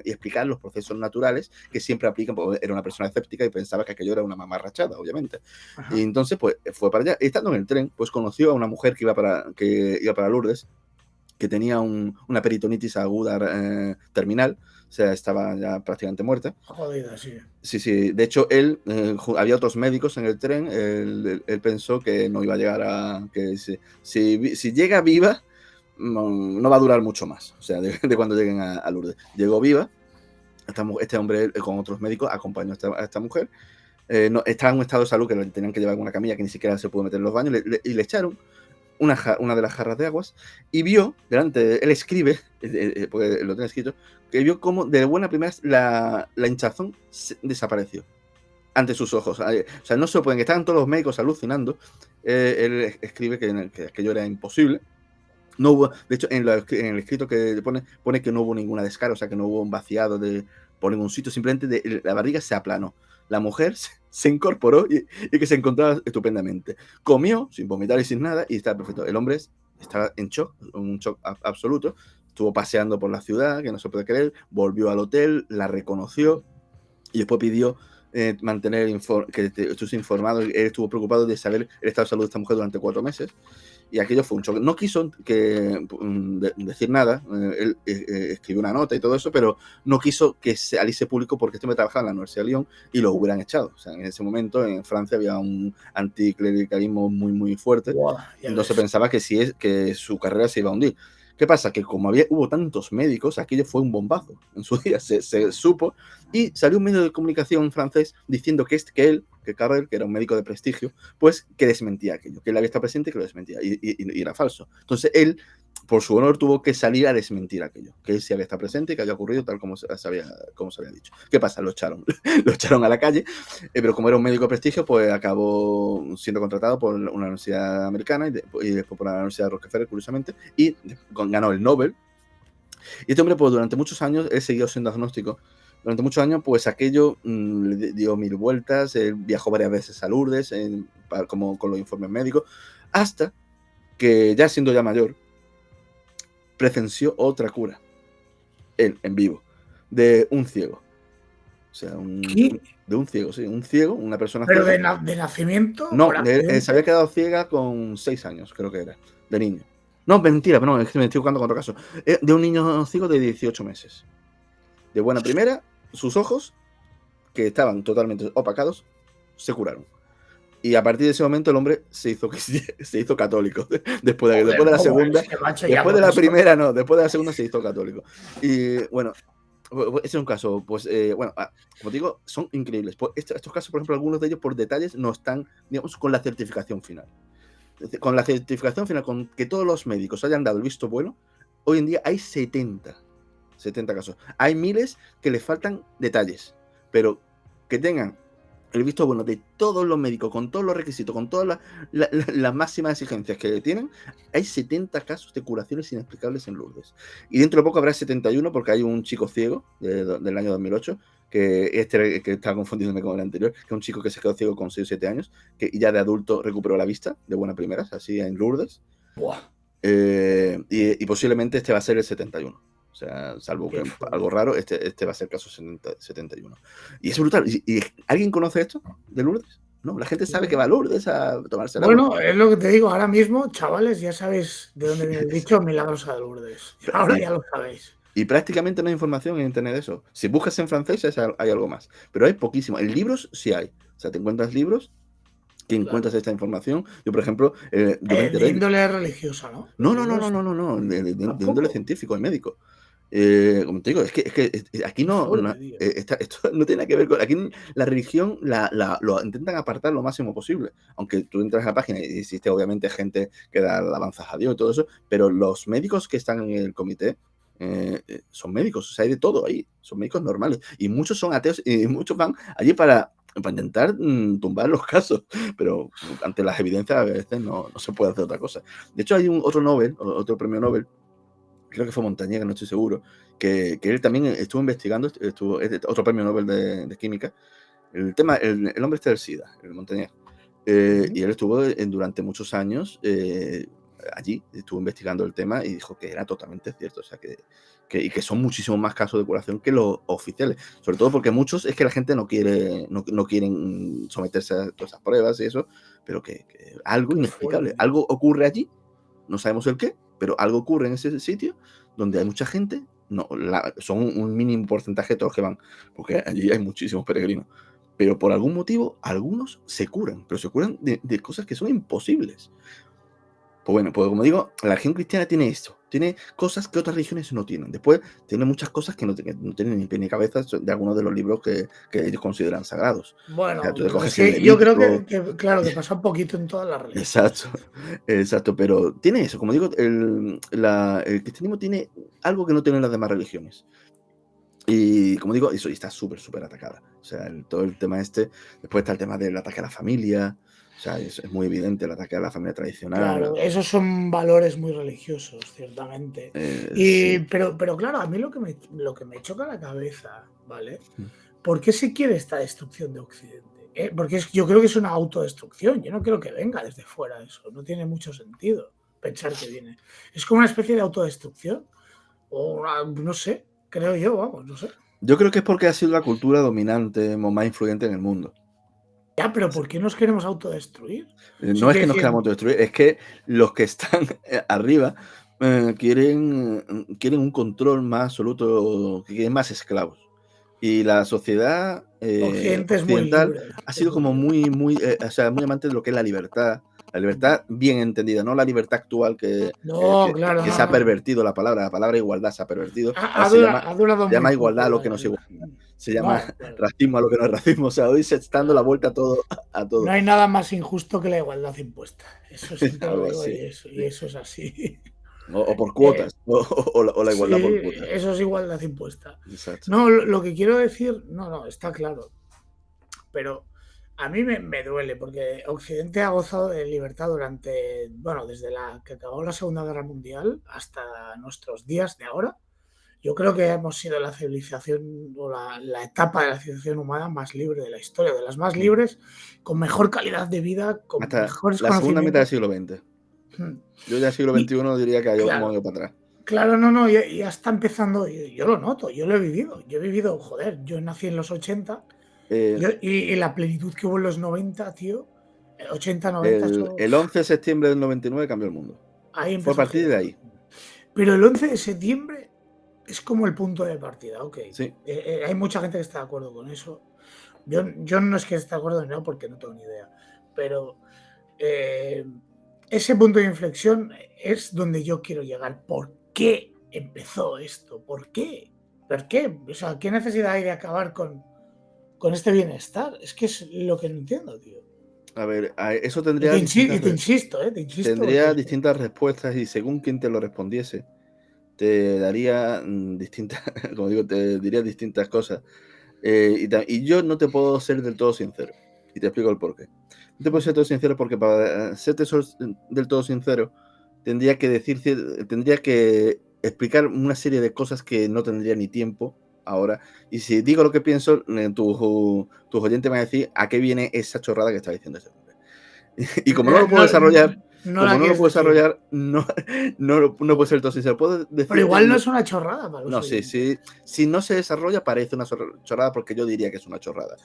explicar los procesos naturales que siempre aplican, porque era una persona escéptica y pensaba que aquello era una mamarrachada, obviamente. Ajá. Y entonces pues fue para allá. Y estando en el tren, pues conoció a una mujer que iba para Lourdes, que tenía una peritonitis aguda terminal, o sea, estaba ya prácticamente muerta. Jodida, sí. Sí, sí. De hecho, había otros médicos en el tren. Él pensó que no iba a llegar a. Que si llega viva, no va a durar mucho más. O sea, de cuando lleguen a Lourdes. Llegó viva. Este hombre, con otros médicos, acompañó a esta mujer. Estaba en un estado de salud que le tenían que llevar en una camilla que ni siquiera se pudo meter en los baños. Y le echaron una de las jarras de aguas y vio, él escribe, porque lo tiene escrito, que vio cómo de buena primera la hinchazón desapareció ante sus ojos. O sea, no se lo pueden, estaban todos los médicos alucinando. Él escribe que aquello era imposible. No hubo, de hecho, en el escrito que pone que no hubo ninguna descarga, o sea, que no hubo un vaciado por ningún sitio, simplemente la barriga se aplanó. La mujer se incorporó y que se encontraba estupendamente. Comió sin vomitar y sin nada y estaba perfecto. El hombre estaba en shock, un shock absoluto. Estuvo paseando por la ciudad, que no se puede creer, volvió al hotel, la reconoció y después pidió mantener que estuviese informado. Él estuvo preocupado de saber el estado de salud de esta mujer durante 4 meses. Y aquello fue un choque. No quiso decir nada. Él escribió una nota y todo eso, pero no quiso que saliese público porque este me trabajaba en la Universidad de Lyon y lo hubieran echado. O sea, en ese momento en Francia había un anticlericalismo muy, muy fuerte. Wow, Entonces pensaba que su carrera se iba a hundir. ¿Qué pasa? Que como hubo tantos médicos, aquello fue un bombazo. En su día se supo y salió un medio de comunicación francés diciendo que Carrel, que era un médico de prestigio, pues que desmentía aquello, que él había estado presente y que lo desmentía, y era falso. Entonces él, por su honor, tuvo que salir a desmentir aquello, que él sí había estado presente y que había ocurrido tal como se había dicho. ¿Qué pasa? Lo echaron, lo echaron a la calle, pero como era un médico de prestigio, pues acabó siendo contratado por una universidad americana y después por la Universidad de Rockefeller, curiosamente, y ganó el Nobel. Y este hombre, pues durante muchos años, él siguió siendo agnóstico. Durante muchos años, pues aquello le dio 1000 vueltas, él viajó varias veces a Lourdes, como con los informes médicos, hasta que ya siendo ya mayor, presenció otra cura, él, en vivo, de un ciego. O sea, de un ciego, sí, un ciego, una persona ¿Pero ciega. de nacimiento? No, ¿Por se había accidente? quedado ciega con 6 años, creo que era, de niño. No, mentira, pero no, es que me estoy jugando con otro caso. De un niño ciego de 18 meses. De buena primera, sus ojos, que estaban totalmente opacados, se curaron. Y a partir de ese momento el hombre se hizo católico. Después de Joder, la ¿cómo segunda, es que, macho, ya después de con la esto? primera no, después de la segunda se hizo católico. Y bueno, ese es un caso, pues bueno, como digo, son increíbles. Estos casos, por ejemplo, algunos de ellos por detalles no están, digamos, con la certificación final. Con la certificación final, con que todos los médicos hayan dado el visto bueno, hoy en día hay 70 casos. Hay miles que les faltan detalles, pero que tengan el visto bueno de todos los médicos, con todos los requisitos, con todas las máximas exigencias que tienen, hay 70 casos de curaciones inexplicables en Lourdes. Y dentro de poco habrá 71 porque hay un chico ciego del año 2008, que estaba confundiéndome con el anterior, que es un chico que se quedó ciego con 6 o 7 años, que ya de adulto recuperó la vista de buena primera, así en Lourdes. Buah, Y posiblemente este va a ser el 71. O sea, salvo que algo raro, este va a ser el caso 71. Y es brutal. ¿Y alguien conoce esto de Lourdes? No, la gente sabe que va a Lourdes a tomarse el agua. bueno, es lo que te digo ahora mismo, chavales, ya sabéis de dónde viene el dicho Milagros a Lourdes. Ahora ya lo sabéis. Y prácticamente no hay información en internet de eso. Si buscas en francés hay algo más, pero hay poquísimo. En libros sí hay. O sea, te encuentras libros que encuentras esta información. Yo, por ejemplo, yo me De enteré. índole religiosa, ¿no? No, de índole científico y médico. Como te digo, es que aquí esto no tiene nada que ver con. Aquí la religión lo intentan apartar lo máximo posible. Aunque tú entras a la página y existe, obviamente, gente que da alabanzas a Dios y todo eso, pero los médicos que están en el comité son médicos, o sea, hay de todo ahí. Son médicos normales. Y muchos son ateos y muchos van allí para intentar tumbar los casos, pero ante las evidencias a veces no se puede hacer otra cosa. De hecho, hay otro premio Nobel, creo que fue Montañés, no estoy seguro, que él también estuvo investigando, otro premio Nobel de química, el tema, el hombre del SIDA, el Montañés. Y él estuvo durante muchos años allí, estuvo investigando el tema y dijo que era totalmente cierto. O sea, y que son muchísimos más casos de curación que los oficiales. Sobre todo porque muchos es que la gente no quieren someterse a todas esas pruebas y eso, pero que algo Qué inexplicable. fuerte. Algo ocurre allí, no sabemos el qué, pero algo ocurre en ese sitio donde hay mucha gente. No, son un mínimo porcentaje de todos los que van, porque allí hay muchísimos peregrinos. Pero por algún motivo, algunos se curan, pero se curan de cosas que son imposibles. Pues bueno, pues como digo, la religión cristiana tiene esto, tiene cosas que otras religiones no tienen. Después tiene muchas cosas que no tienen ni pie ni cabeza de algunos de los libros que ellos consideran sagrados. O sea, Bueno, tú te es coges el que yo creo Levítico. claro, que pasa un poquito en todas las religiones. Exacto, exacto, pero tiene eso, como digo, el cristianismo tiene algo que no tienen las demás religiones. Y como digo, eso está súper, súper atacada. O sea, todo el tema este, después está el tema del ataque a la familia. O sea, es muy evidente el ataque a la familia tradicional. Claro, esos son valores muy religiosos, ciertamente. Sí. Pero claro, a mí lo que me choca la cabeza, ¿vale? ¿Por qué se quiere esta destrucción de Occidente? Porque yo creo que es una autodestrucción. Yo no creo que venga desde fuera eso. No tiene mucho sentido pensar que viene. Es como una especie de autodestrucción. No sé, creo yo, vamos, no sé. Yo creo que es porque ha sido la cultura dominante o más influyente en el mundo. Ya, pero ¿por qué nos queremos autodestruir? O sea, No es que quiero nos decir, queramos destruir, es que los que están arriba quieren un control más absoluto, que quieren más esclavos. Y la sociedad Occidente es muy occidental libre. ha Es sido muy como libre. o sea, muy amante de lo que es la libertad bien entendida, no la libertad actual No, claro, que no, se ha no. pervertido la palabra igualdad se ha pervertido. Ha, Ahora ha dura- ha durado se muy llama poco, igualdad a lo la que no es verdad. igualdad, se llama No, claro, racismo a lo que no es racismo. O sea, hoy se está dando la claro. vuelta a todo, a No todo. hay nada más injusto que la igualdad impuesta. Eso siempre lo Algo digo así. y Sí. eso es así. O por Eh, cuotas, o la sí, igualdad por cuotas. eso es igualdad impuesta. Exacto. No, lo que quiero decir, no, está claro. Pero a mí me duele porque Occidente ha gozado de libertad durante, bueno, desde la que acabó la Segunda Guerra Mundial hasta nuestros días de ahora. Yo creo que hemos sido la civilización o la etapa de la civilización humana más libre de la historia, de las más Mm. libres, con mejor calidad de vida, con Hasta mejores la segunda mitad del conocimientos. siglo XX. Mm. Yo ya siglo Y XXI diría que hemos claro, ido para atrás. claro, no, ya está empezando, yo lo noto, yo lo he vivido, joder, yo nací en los 80 Eh, y la plenitud que hubo en los 90, tío, 80, 90, eso, el 11 de septiembre del 99 cambió el mundo. ahí Fue a empezó partir todo. de ahí. Pero el 11 de septiembre es como el punto de partida, ok. Sí. Hay mucha gente que está de acuerdo con eso. Yo no es que esté de acuerdo ni nada porque no tengo ni idea. Pero eh, ese punto de inflexión es donde yo quiero llegar. ¿Por qué empezó esto? ¿Por qué? ¿Por qué? O sea, ¿qué necesidad hay de acabar con este bienestar? Es que es lo que no entiendo, tío. A ver, eso Y te insisto, tendría porque distintas respuestas y según quien te lo respondiese, te daría distintas, como digo, te diría distintas cosas. Y yo no te puedo ser del todo sincero. Y te explico el porqué. No te puedo ser del todo sincero porque para serte del todo sincero, tendría que explicar una serie de cosas que no tendría ni tiempo ahora. Y si digo lo que pienso, tus oyentes van a decir a qué viene esa chorrada que está diciendo ese hombre. Y como no lo puedo no, desarrollar, no la quieres decir. no puedo ser del todo sincero. Puedo Pero decirte igual no es una chorrada para los no, sí, oyentes. sí. Si no se desarrolla, parece una chorrada porque yo diría que es una chorrada.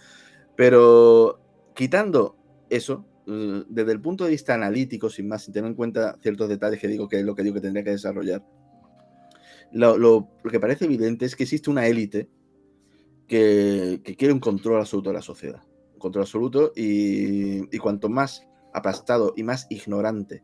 Pero quitando eso, desde el punto de vista analítico, sin más, sin tener en cuenta ciertos detalles que digo que es lo que digo que tendría que desarrollar, lo que parece evidente es que existe una élite que quiere un control absoluto de la sociedad. Un control absoluto y cuanto más aplastado y más ignorante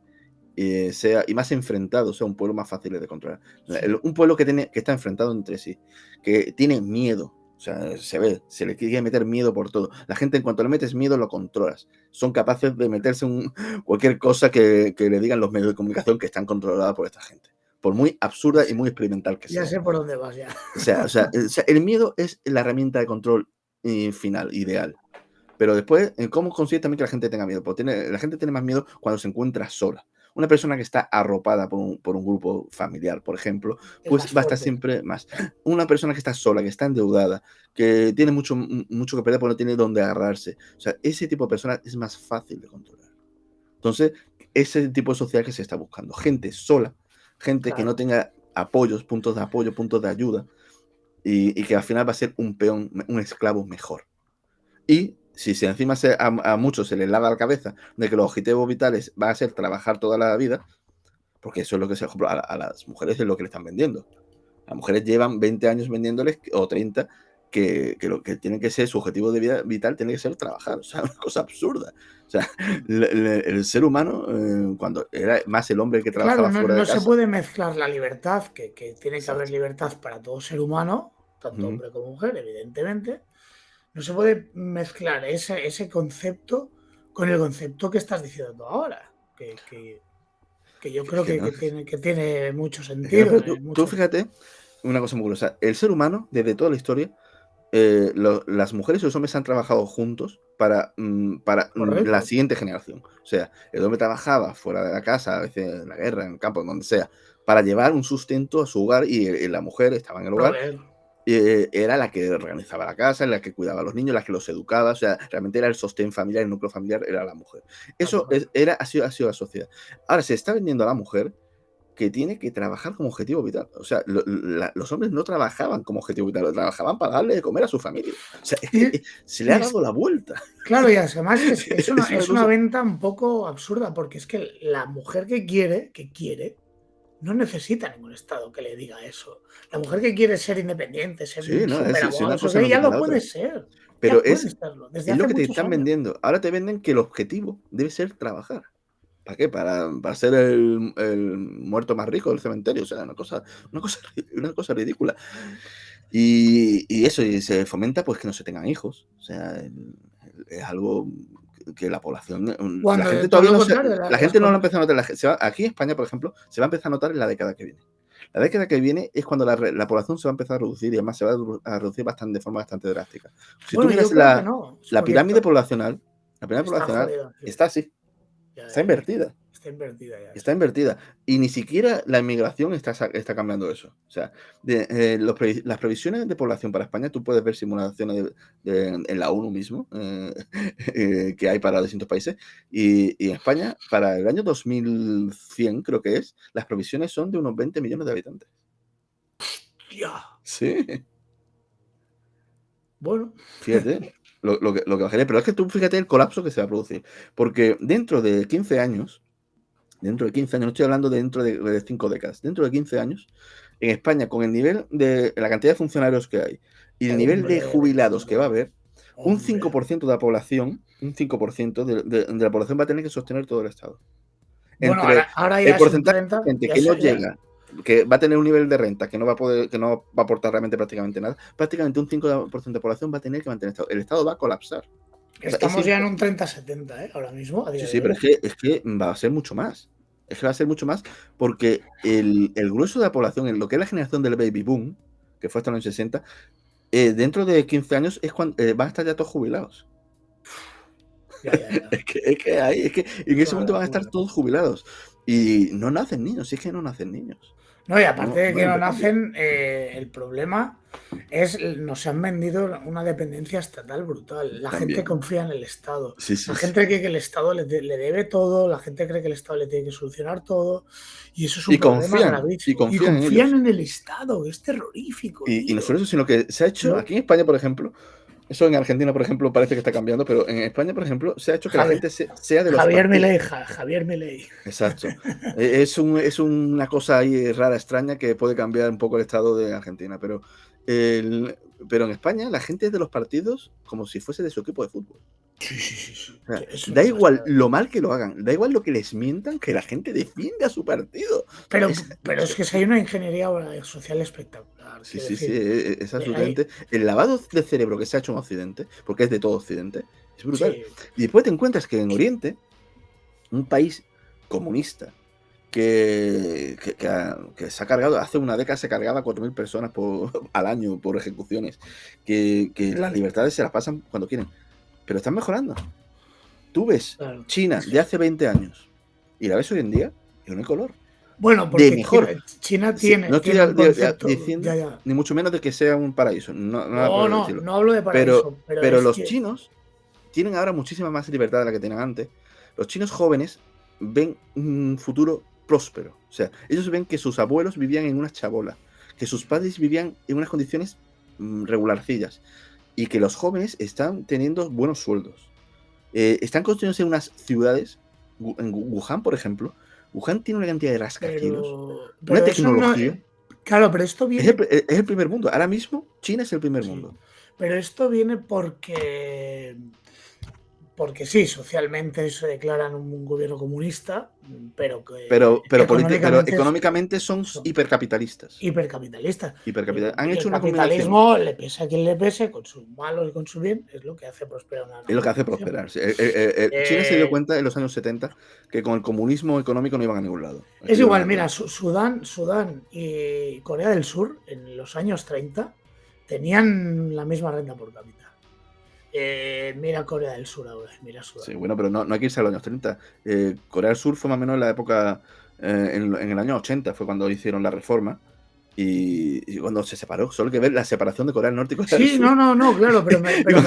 sea y más enfrentado sea un pueblo, más fácil es de controlar. Sí. Un pueblo que está enfrentado entre sí, que tiene miedo, o sea, se le quiere meter miedo por todo. La gente, en cuanto le metes miedo, lo controlas. Son capaces de meterse en cualquier cosa que le digan los medios de comunicación que están controladas por esta gente. Por muy absurda y muy experimental que Ya sea. sé por dónde vas ya. O sea, el miedo es la herramienta de control final, ideal. Pero después, ¿cómo consigue también que la gente tenga miedo? Porque la gente tiene más miedo cuando se encuentra sola. Una persona que está arropada por un grupo familiar, por ejemplo, Es pues más va a estar fuerte. siempre más. Una persona que está sola, que está endeudada, que tiene mucho que perder porque no tiene dónde agarrarse. O sea, ese tipo de personas es más fácil de controlar. Entonces, ese tipo de sociedad que se está buscando. Gente sola, gente que no tenga apoyos, puntos de apoyo, puntos de ayuda, y que al final va a ser un peón, un esclavo mejor. Y si encima a muchos se les lava la cabeza de que los objetivos vitales van a ser trabajar toda la vida, porque eso es lo que, por ejemplo, a las mujeres es lo que le están vendiendo. Las mujeres llevan 20 años vendiéndoles, o 30, que lo que tiene que ser su objetivo de vida vital tiene que ser trabajar. O sea, una cosa absurda. O sea, el ser humano, cuando era más el hombre que trabajaba fuera de casa. No se puede mezclar la libertad, que tiene que haber libertad para todo ser humano, tanto hombre como mujer, evidentemente. No se puede mezclar ese concepto con el concepto que estás diciendo tú ahora, que yo creo que tiene mucho sentido. Tú fíjate, una cosa muy curiosa. El ser humano, desde toda la historia, las mujeres y los hombres han trabajado juntos para la siguiente generación. O sea, el hombre trabajaba fuera de la casa, a veces en la guerra, en el campo, donde sea, para llevar un sustento a su hogar, y la mujer estaba en el hogar. Era la que organizaba la casa, la que cuidaba a los niños, la que los educaba. O sea, realmente era el sostén familiar, el núcleo familiar era la mujer. Eso ha sido la sociedad. Ahora se está vendiendo a la mujer que tiene que trabajar como objetivo vital. O sea, los hombres no trabajaban como objetivo vital, trabajaban para darle de comer a su familia. O sea, es que se le ha dado la vuelta. Claro, y además es una venta un poco absurda, porque es que la mujer que quiere, no necesita ningún Estado que le diga eso. La mujer que quiere ser independiente, ser ya lo puede ser. Pero es lo que te están vendiendo. Ahora te venden que el objetivo debe ser trabajar. ¿Para qué? Para ser el muerto más rico del cementerio. O sea, una cosa ridícula. Y eso, y se fomenta pues que no se tengan hijos. O sea, es algo que la población... La gente todavía no lo ha empezado a notar. Aquí en España, por ejemplo, se va a empezar a notar en la década que viene. La década que viene es cuando la población se va a empezar a reducir, y además se va a reducir de forma bastante drástica. Si tú miras la pirámide poblacional, está así. Está invertida. Está invertida. Y ni siquiera la inmigración está cambiando eso. O sea, las previsiones de población para España, tú puedes ver simulaciones en la ONU mismo, que hay para distintos países. Y en España, para el año 2100, creo que es, las previsiones son de unos 20 millones de habitantes. ¡Hostia! Sí. Bueno. Fíjate. Lo que bajaría, pero es que tú fíjate el colapso que se va a producir, porque dentro de 15 años, no estoy hablando dentro de 5 décadas, dentro de 15 años, en España, con el nivel de la cantidad de funcionarios que hay y el nivel de jubilados que va a haber, un 5% de la población, de la población va a tener que sostener todo el Estado. Bueno, ahora ya el porcentaje de 30, gente que no llega, que va a tener un nivel de renta que no va a aportar realmente prácticamente nada, prácticamente un 5% de población va a tener que mantener el Estado. El Estado va a colapsar. Estamos ya en un 30-70, ahora mismo. Sí, pero es que va a ser mucho más. Es que va a ser mucho más porque el grueso de la población, en lo que es la generación del baby boom, que fue hasta los años 60, dentro de 15 años es cuando van a estar ya todos jubilados. Ya. Es que en ese momento van a estar todos jubilados. Y no nacen niños, es que no nacen niños. No, y aparte de que no nacen, el problema es nos han vendido una dependencia estatal brutal. La gente confía en el Estado. La gente cree que el Estado le debe todo, la gente cree que el Estado le tiene que solucionar todo, y eso es un problema gravísimo. Y confían en el Estado, es terrorífico. Y no solo eso, sino que se ha hecho aquí en España, por ejemplo. Eso en Argentina, por ejemplo, parece que está cambiando, pero en España, por ejemplo, se ha hecho que la gente sea de los Javier Milei. Exacto. Es una cosa ahí rara, extraña, que puede cambiar un poco el estado de Argentina, pero en España la gente es de los partidos como si fuese de su equipo de fútbol. Sí. O sea, da igual lo mal que lo hagan, da igual lo que les mientan, que la gente defiende a su partido. Pero es que hay una ingeniería social espectacular. Sí, es absolutamente. El lavado de cerebro que se ha hecho en Occidente, porque es de todo Occidente, es brutal. Sí. Y después te encuentras que en Oriente, un país comunista que se ha cargado, hace una década se cargaba 4.000 personas al año por ejecuciones, que las libertades se las pasan cuando quieren, pero están mejorando. Tú ves China de hace 20 años y la ves hoy en día y no hay color. Bueno, porque mejor. China tiene. No estoy diciendo ni mucho menos de que sea un paraíso. No hablo de paraíso. Pero los chinos tienen ahora muchísima más libertad de la que tenían antes. Los chinos jóvenes ven un futuro próspero. O sea, ellos ven que sus abuelos vivían en unas chabolas, que sus padres vivían en unas condiciones regularcillas y que los jóvenes están teniendo buenos sueldos. Están construyéndose unas ciudades, en Wuhan, por ejemplo. Wuhan tiene una cantidad de rascacielos, una Pero eso no. tecnología. Claro, pero esto Es viene. el primer mundo. Ahora mismo, China es el primer Sí, mundo. pero esto viene porque sí, socialmente se declaran un gobierno comunista, pero que Pero económicamente económicamente son son hipercapitalistas. hipercapitalistas. Han Y el hecho una combinación. capitalismo, le pese a quien le pese, con su malo y con su bien, es lo que hace prosperar una Es lo que hace nación. prosperar. Sí. China se dio cuenta en los años 70 que con el comunismo económico no iban a ningún lado. Es igual, mira, Sudán y Corea del Sur en los años 30 tenían la misma renta por cápita. Mira Corea del Sur ahora, mira Sudán. Sí, bueno, pero no hay que irse a los años 30. Corea del Sur fue más o menos en la época, en el año 80 fue cuando hicieron la reforma y cuando se separó. Solo hay que ver la separación de Corea del Norte y Corea del Sí, Sur. no, claro, pero me refiero.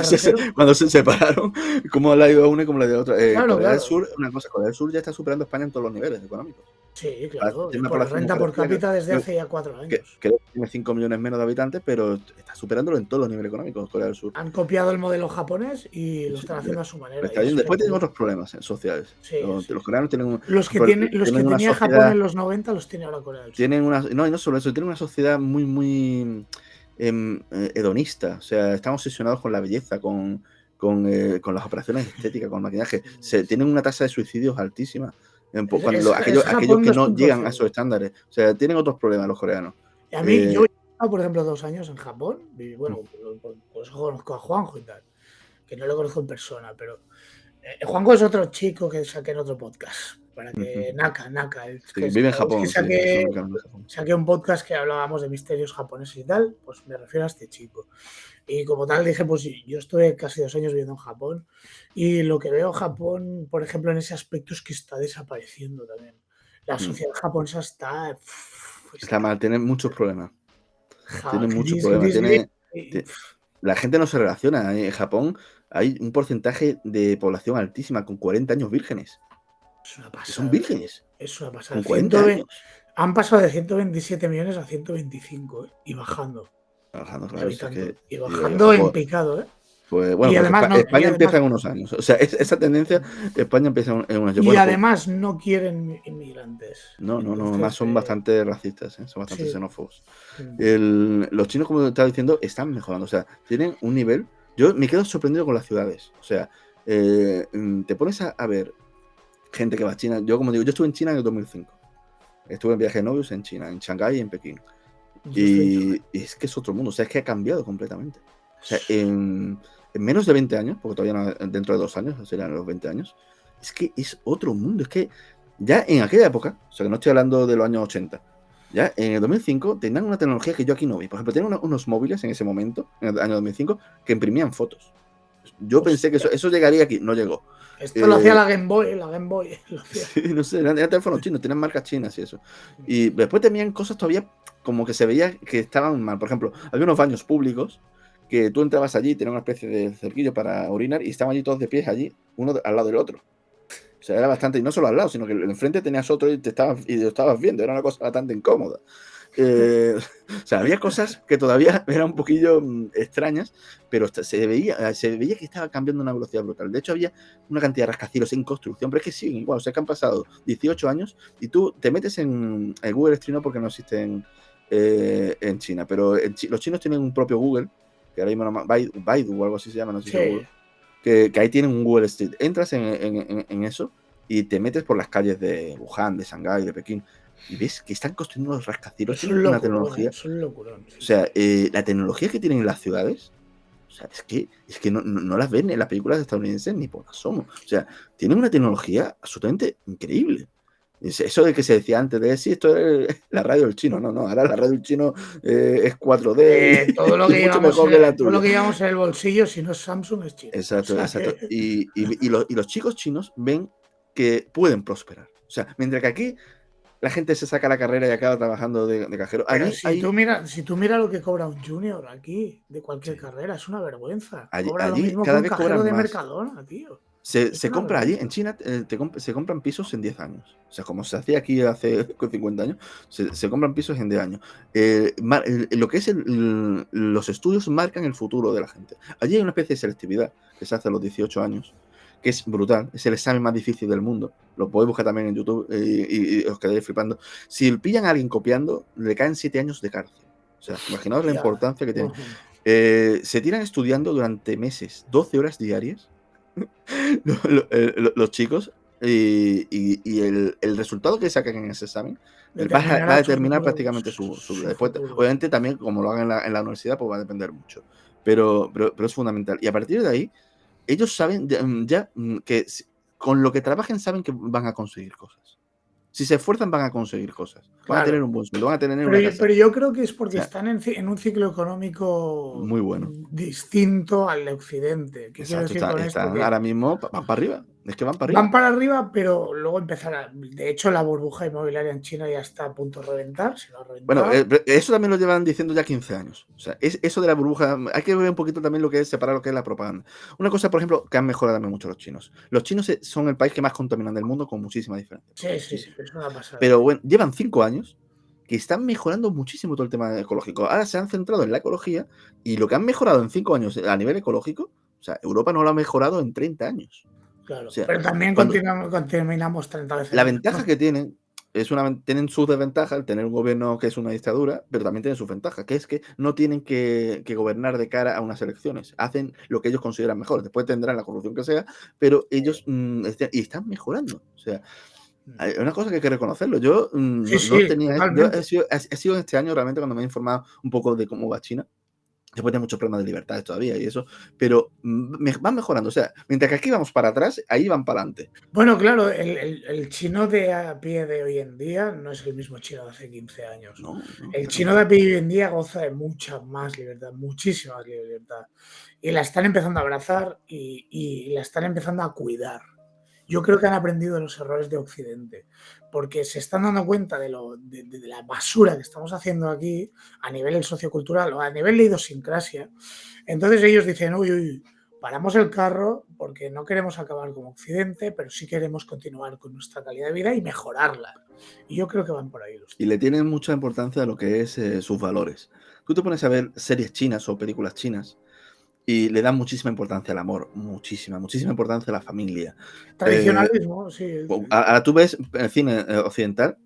Cuando se separaron, cómo la ha ido una y cómo la ha ido otra. Claro, Corea del claro. Sur, una cosa, Corea del Sur ya está superando a España en todos los niveles económicos. Sí, claro, Tiene una por la población renta muy por parecida, cápita desde creo- hace ya 4 que años. creo que tiene 5 millones menos de habitantes, pero está superándolo en todos los niveles económicos, Corea del Sur. Han copiado el modelo japonés y lo Sí, están haciendo a su manera. está bien. Después tienen otros problemas sociales. Sí, Los sí. coreanos tienen Los que tienen una tenía Japón sociedad, en los 90 los tiene ahora Corea del Sur. tienen una, no, y no solo eso, tienen una sociedad muy hedonista. O sea, están obsesionados con la belleza, con las operaciones estéticas, con el maquillaje. Tienen una tasa de suicidios altísima. Aquellos Japón que no 2.0. llegan a esos estándares. O sea, tienen otros problemas los coreanos. Y a mí, yo he estado, por ejemplo, 2 años en Japón. Y bueno, pues conozco a Juanjo y tal. Que no lo conozco en persona, pero Juanjo es otro chico que saqué en otro podcast. Para que Naka, vive en Japón. Saqué un podcast que hablábamos de misterios japoneses y tal. Pues me refiero a este chico. Y como tal dije, pues yo estuve casi 2 años viviendo en Japón y lo que veo Japón, por ejemplo, en ese aspecto es que está desapareciendo también. La sociedad japonesa está mal, tiene muchos problemas. Tiene muchos Gris, problemas. La gente no se relaciona. En Japón hay un porcentaje de población altísima con 40 años vírgenes. Es una pasada. Que son vírgenes. Es una pasada. Con 40 años. Han pasado de 127 millones a 125 y bajando. Bajando, claro, y bajando en picado, Pues bueno, y además España empieza en unos años. O sea, esa tendencia, España empieza en unos años. Y además no quieren inmigrantes. No, además son bastante racistas, son bastante xenófobos. Sí. Los chinos, como te estaba diciendo, están mejorando. O sea, tienen un nivel. Yo me quedo sorprendido con las ciudades. O sea, te pones a ver gente que va a China. Yo, como digo, yo estuve en China en el 2005. Estuve en viaje de novios en China, en Shanghái y en Pekín. Y es que es otro mundo, o sea, es que ha cambiado completamente. O sea, en menos de 20 años, porque todavía no, dentro de 2 años, serían los 20 años, es que es otro mundo. Es que ya en aquella época, o sea, que no estoy hablando de los años 80, ya en el 2005 tenían una tecnología que yo aquí no vi. Por ejemplo, tenían unos móviles en ese momento, en el año 2005, que imprimían fotos. Yo pensé que eso llegaría aquí, no llegó. Esto lo hacía la Game Boy. Sí, no sé, eran teléfonos chinos, tenían marcas chinas y eso. Y después tenían cosas todavía como que se veía que estaban mal. Por ejemplo, había unos baños públicos que tú entrabas allí, tenían una especie de cerquillo para orinar y estaban allí todos de pies allí, uno al lado del otro. O sea, era bastante, y no solo al lado, sino que enfrente tenías otro y lo estabas viendo, era una cosa bastante incómoda. O sea, había cosas que todavía eran un poquillo extrañas, pero se veía que estaba cambiando a una velocidad brutal. De hecho, había una cantidad de rascacielos en construcción, pero es que siguen igual. O sea, que han pasado 18 años y tú te metes en Google Street, no porque no existen en China, pero los chinos tienen un propio Google, que ahora mismo Baidu o algo así se llama, no sé si seguro, que ahí tienen un Google Street. Entras en eso y te metes por las calles de Wuhan, de Shanghái, de Pekín, y ves que están construyendo los rascacielos. Es un locurón, sí. O sea, la tecnología que tienen en las ciudades, o sea, es que no las ven en las películas estadounidenses ni por asomo. O sea, tienen una tecnología absolutamente increíble. Eso de que se decía antes de esto es la radio del chino, no, ahora la radio del chino es 4D todo lo que llevamos en el bolsillo, si no es Samsung, es chino. Exacto. Y los chicos chinos ven que pueden prosperar. O sea, mientras que aquí la gente se saca la carrera y acaba trabajando de cajero. Pero si tú miras lo que cobra un junior aquí, de cualquier carrera, es una vergüenza. Cobra lo mismo que un cajero de Mercadona, tío. Se Eso no lo compra he allí, en visto. China, se compran pisos en 10 años. O sea, como se hacía aquí hace con 50 años, se compran pisos en 10 años. Lo que es los estudios marcan el futuro de la gente. Allí hay una especie de selectividad que se hace a los 18 años, que es brutal. Es el examen más difícil del mundo. Lo podéis buscar también en YouTube y os quedaréis flipando. Si pillan a alguien copiando, le caen 7 años de cárcel. O sea, imaginaos la Ya. importancia que tiene. Ujú. Se tiran estudiando durante meses, 12 horas diarias, los chicos, y el resultado que saquen en ese examen va a Determinará su determinar futuro. prácticamente su vida. Su Después, futuro. obviamente, también como lo hagan en la universidad, pues va a depender mucho. Pero es fundamental. Y a partir de ahí, ellos saben que con lo que trabajen saben que van a conseguir cosas. Si se esfuerzan, van a conseguir cosas. Van a tener Claro. un buen sueldo, van a tener Pero una yo, casa. pero yo creo que es O porque sea, están en un ciclo económico muy bueno. distinto al de Occidente. ¿Qué quiero Exacto, decir con esto? están Que ahora mismo, van para arriba. Es que van para arriba. van para arriba, pero luego empezará. De hecho, la burbuja inmobiliaria en China ya está a punto de reventar, si no ha Bueno, reventado. eso también lo llevan diciendo ya 15 años. O sea, eso de la burbuja, hay que ver un poquito también lo que es, separar lo que es la propaganda. Una cosa, por ejemplo, que han mejorado también mucho los chinos. Los chinos son el país que más contaminan del mundo con muchísima diferencia. Sí, sí, Muchísima. es una pasada. Pero bueno, llevan 5 años que están mejorando muchísimo todo el tema ecológico. Ahora se han centrado en la ecología y lo que han mejorado en 5 años a nivel ecológico, o sea, Europa no lo ha mejorado en 30 años. O Claro. sea, Pero también cuando, contaminamos 30 veces la menos. ventaja que tienen tienen sus desventajas, el tener un gobierno que es una dictadura, pero también tienen sus ventajas, que es que no tienen que gobernar de cara a unas elecciones. Hacen lo que ellos consideran mejor. Después tendrán la corrupción que sea, pero ellos y están mejorando. O sea, hay una cosa que hay que reconocerlo. Yo Sí, no sí, tenía. Yo totalmente. he sido este año realmente cuando me he informado un poco de cómo va China. Después de muchos problemas de libertades todavía y eso, pero van mejorando. O sea, mientras que aquí vamos para atrás, ahí van para adelante. Bueno, claro, el chino de a pie de hoy en día no es el mismo chino de hace 15 años. No, no, El cero. chino de a pie de hoy en día goza de mucha más libertad, muchísima más libertad. Y la están empezando a abrazar y la están empezando a cuidar. Yo creo que han aprendido de los errores de Occidente, porque se están dando cuenta de la basura que estamos haciendo aquí a nivel sociocultural o a nivel de idiosincrasia. Entonces ellos dicen, uy, uy, paramos el carro porque no queremos acabar como Occidente, pero sí queremos continuar con nuestra calidad de vida y mejorarla. Y yo creo que van por ahí los Y le tienen mucha importancia a lo que es sus valores. Tú te pones a ver series chinas o películas chinas y le dan muchísima importancia al amor, muchísima, muchísima importancia a la familia. tradicionalismo, sí. Ahora tú ves el cine occidental,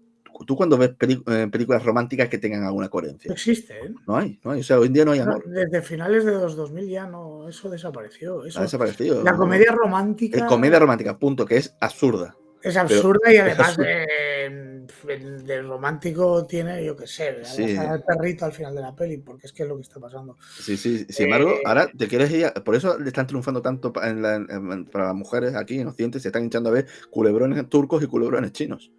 tú cuando ves películas románticas que tengan alguna No coherencia. existen. No hay, no hay. O sea, hoy en día no hay No, amor. desde finales de los 2000 ya no, eso desapareció. Ha Eso, la desaparecido. comedia romántica Comedia romántica, punto, que es absurda. es Pero absurda y es además absurda. de romántico tiene, yo qué sé, abrazar Sí, al perrito al final de la peli, porque es que es lo que está pasando. sí, sí. Sin embargo, Eh, ahora te quieres ir. Por eso le están triunfando tanto para las mujeres aquí en Occidente. Se están hinchando a ver culebrones turcos y culebrones chinos.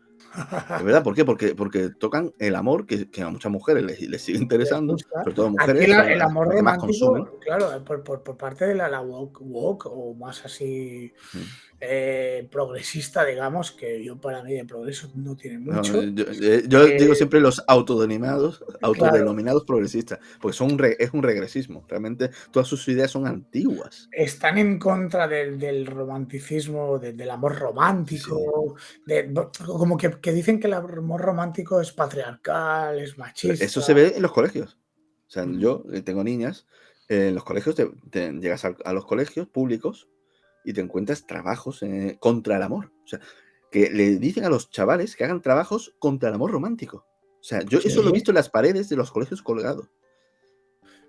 Es verdad, ¿por qué? Porque tocan el amor que a muchas mujeres les sigue les interesando, gusta. sobre todo Aquí mujeres, son el amor las que más consumen. romántico, claro, por parte de la woke o más así Mm. progresista, digamos, que yo para mí de progreso no tiene No, mucho. yo digo Eh, siempre los autodenominados, claro, autodenominados progresistas, porque es un regresismo. Realmente todas sus ideas son antiguas. están en contra del romanticismo, del amor Sí, sí. romántico, como que dicen que el amor romántico es patriarcal, es Pero eso machista. se ve en los colegios. O sea, Mm. yo tengo niñas, en los colegios llegas a los colegios públicos y te encuentras trabajos contra el amor. O sea, que le dicen a los chavales que hagan trabajos contra el amor romántico. O sea, yo Sí, eso lo he visto en las paredes de los colegios colgado.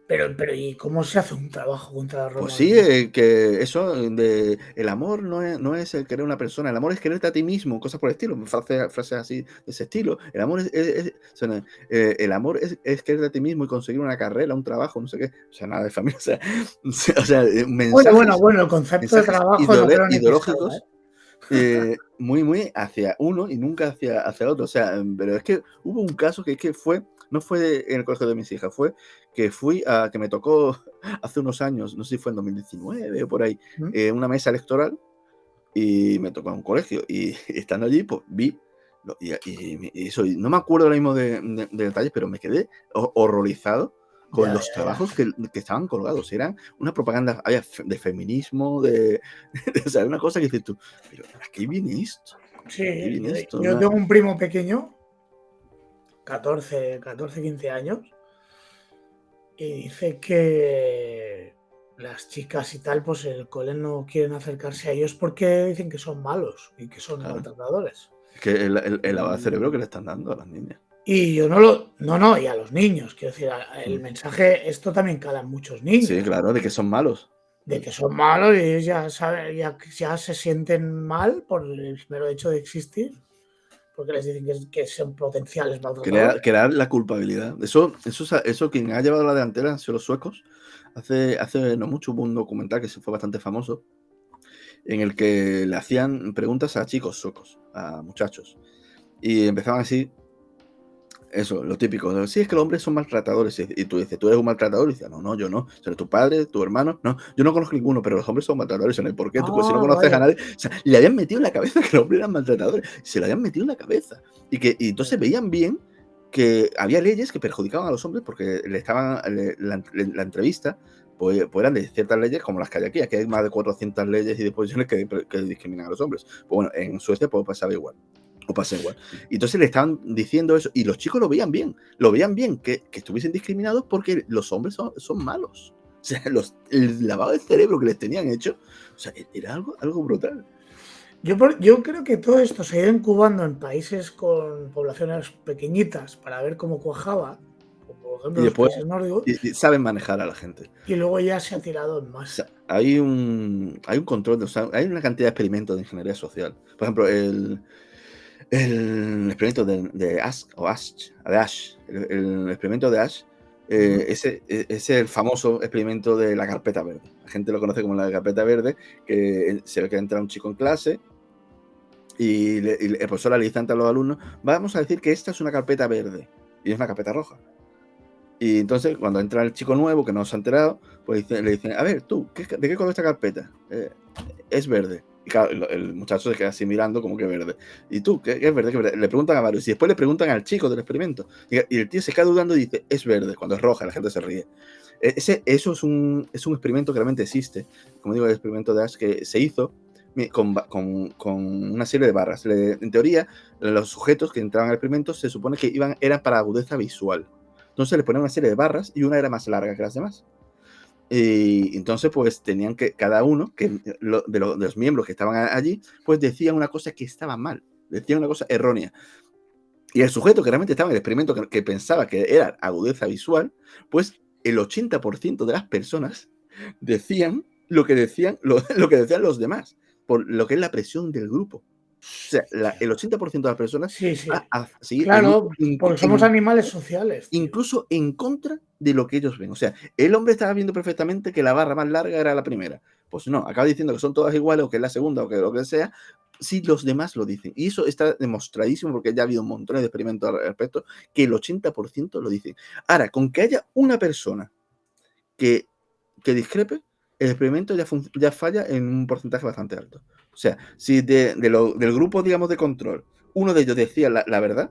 pero ¿y cómo se hace un trabajo contra el Pues sí, romanticismo? que eso de el amor no es el querer a una persona, el amor es quererte a ti mismo, cosas por el estilo, frases así de ese estilo. El amor o sea, el amor es quererte a ti mismo y conseguir una carrera, un trabajo, no sé qué. O sea, nada de familia. O sea, Bueno, el concepto de mensajes trabajo no creo ni que salga, ¿eh? ideológicos muy, muy hacia uno y nunca hacia otro. O sea, pero es que hubo un caso que no fue en el colegio de mis hijas, fue que que me tocó hace unos años, no sé si fue en 2019 o por ahí, ¿Mm? una mesa electoral y me tocó en un colegio y estando allí, pues vi y eso, y no me acuerdo ahora mismo de detalles, pero me quedé horrorizado con Ya, los ya, ya. trabajos que estaban colgados. Eran una propaganda había de feminismo, o sea, una cosa que dices tú, pero ¿a qué viene esto? ¿A qué Sí, viene yo, esto? yo tengo un primo pequeño, 14, 15 años, y dice que las chicas y tal, pues el cole no quieren acercarse a ellos porque dicen que son malos y que son Claro. maltratadores. Es que el lavado de cerebro que Y, le están dando a las niñas. y yo no lo. No, no, y a los niños. Quiero decir, el Mm. mensaje, esto también cala en muchos Sí, niños, claro, de que son malos. de que son malos y ellos ya saben, ya se sienten mal por el mero hecho de existir, porque les dicen que son potenciales maltratadores. Crear la culpabilidad. Eso quien ha llevado la delantera han sido los suecos. Hace no mucho hubo un documental que se fue bastante famoso, en el que le hacían preguntas a chicos suecos, a muchachos. Y empezaban así, eso, lo típico. Sí, es que los hombres son maltratadores. Y tú dices, ¿tú eres un maltratador? Y dices, no, yo no. O sea, tu padre, tu hermano, no. Yo no conozco ninguno, pero los hombres son maltratadores. No hay por qué. Tú, si no Ah, conoces a vaya. nadie. O sea, le habían metido en la cabeza que los hombres eran maltratadores. Se lo habían metido en la cabeza. Y entonces veían bien que había leyes que perjudicaban a los hombres porque la entrevista pues eran de ciertas leyes como las que hay aquí. Aquí hay más de 400 leyes y disposiciones que discriminan a los hombres. Pues bueno, en Suecia pues pasaba igual. O pasa igual. Y entonces le estaban diciendo eso y los chicos lo veían bien que estuviesen discriminados porque los hombres son malos. O sea, el lavado de cerebro que les tenían hecho, o sea, era algo brutal. Yo creo que todo esto se ha ido incubando en países con poblaciones pequeñitas para ver cómo cuajaba, como por Y ejemplo los después países nórdicos, y saben manejar a la gente. y luego ya se ha tirado en O masa. sea, hay un control, o sea, hay una cantidad de experimentos de ingeniería social. Por ejemplo, el experimento de Ash, el experimento de Ash, ese es el famoso experimento de la carpeta verde. La gente lo conoce como la carpeta verde, que se ve que entra un chico en clase y el profesor le dice ante los alumnos, vamos a decir que esta es una carpeta verde y es una carpeta roja. Y entonces, cuando entra el chico nuevo que no se ha enterado, pues le dicen, a ver, tú, ¿de qué color es esta carpeta? Es verde. Y claro, el muchacho se queda así mirando como que verde. ¿Y tú, qué es verde? ¿Qué es verde? Le preguntan a varios. Y después le preguntan al chico del experimento. Y el tío se queda dudando y dice, es verde. Cuando es roja, la gente se ríe. Eso es un experimento que realmente existe. Como digo, el experimento de Ash que se hizo con una serie de barras. En teoría, los sujetos que entraban al experimento se supone que eran para agudeza visual. Entonces les ponían una serie de barras y una era más larga que las demás. Y entonces, pues tenían que, cada uno de los miembros que estaban allí, pues decían una cosa que estaba mal, decían una cosa errónea. Y el sujeto que realmente estaba en el experimento, que pensaba que era agudeza visual, pues el 80% de las personas decían lo que decían los demás, por lo que es la presión del grupo. O sea, el 80% de las personas Sí, va sí. a seguir el Claro, grupo porque somos animales sociales, tío. incluso en contra de lo que ellos ven. O sea, el hombre estaba viendo perfectamente que la barra más larga era la primera. Pues no, acaba diciendo que son todas iguales o que es la segunda o que lo que sea, si los demás lo dicen. Y eso está demostradísimo porque ya ha habido un montón de experimentos al respecto que el 80% lo dicen. Ahora, con que haya una persona que discrepe, el experimento ya falla en un porcentaje bastante alto. O sea, si del grupo, digamos, de control, uno de ellos decía la verdad,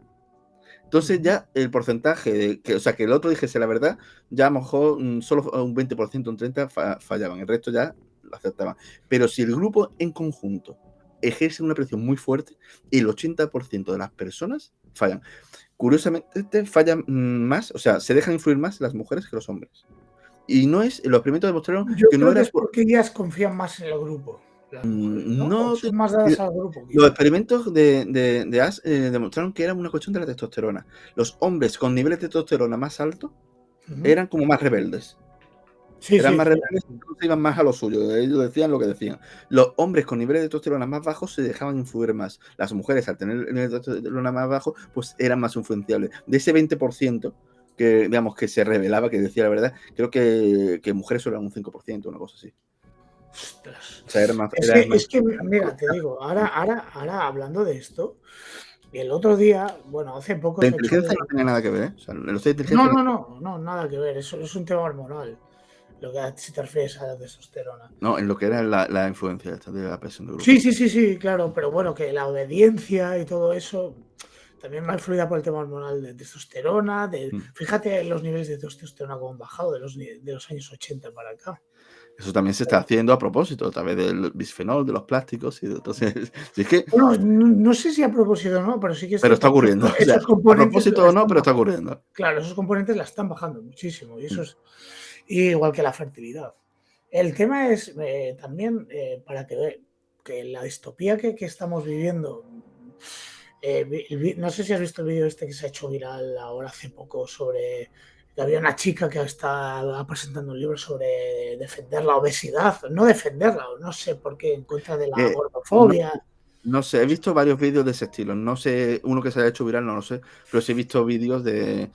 entonces ya el porcentaje o sea, que el otro dijese la verdad, ya a lo mejor solo un 20%, un 30% fallaban, el resto ya lo aceptaban. Pero si el grupo en conjunto ejerce una presión muy fuerte, el 80% de las personas fallan. Curiosamente, fallan más, o sea, se dejan influir más las mujeres que los hombres. Y no es, los experimentos demostraron Yo que no creo que era es porque ellas confían más en el grupo, las mujeres, ¿no? O no, son más dadas al grupo, los quizá. experimentos de Ash demostraron que era una cuestión de la testosterona. Los hombres con niveles de testosterona más altos Ujú. eran como más rebeldes. Sí, Eran sí, más sí. rebeldes, incluso iban más a lo suyo. Ellos decían lo que decían. Los hombres con niveles de testosterona más bajos se dejaban influir más. Las mujeres, al tener niveles de testosterona más bajos, pues eran más influenciables. De ese 20% que, digamos, que se revelaba, que decía la verdad, creo que mujeres eran un 5%, una cosa así. Ostras. O sea, era más. Es que, mira, te digo, ahora hablando de esto, el otro día, bueno, hace poco La se ha hecho inteligencia no tenía nada que ver, ¿eh? O sea, los de No, inteligencia no, no, no, nada que ver, eso es un tema hormonal, lo que si te refieres a la testosterona. no, en lo que era la influencia esta de la presión de grupo. Sí, sí, sí, sí, claro, pero bueno, que la obediencia y todo eso, también va influida por el tema hormonal de testosterona. Mm. Fíjate los niveles de testosterona cómo han bajado de los años 80 para acá. Eso también se está haciendo a propósito, a través del bisfenol, de los plásticos, y entonces, si es que, Bueno, no sé si a propósito o no, pero sí que es pero está cierto que ocurriendo. O sea, esos a componentes propósito la o no, están pero está bajando. ocurriendo. Claro, esos componentes la están bajando muchísimo. Y eso Mm. es igual que la fertilidad. El tema es también para que la distopía que estamos viviendo. No sé si has visto el vídeo este que se ha hecho viral ahora hace poco sobre que había una chica que estaba presentando un libro sobre defender la obesidad, no defenderla, no sé por qué, en contra de la No, gordofobia. no sé, he visto varios vídeos de ese estilo. No sé, uno que se haya hecho viral, no lo sé, pero sí he visto vídeos de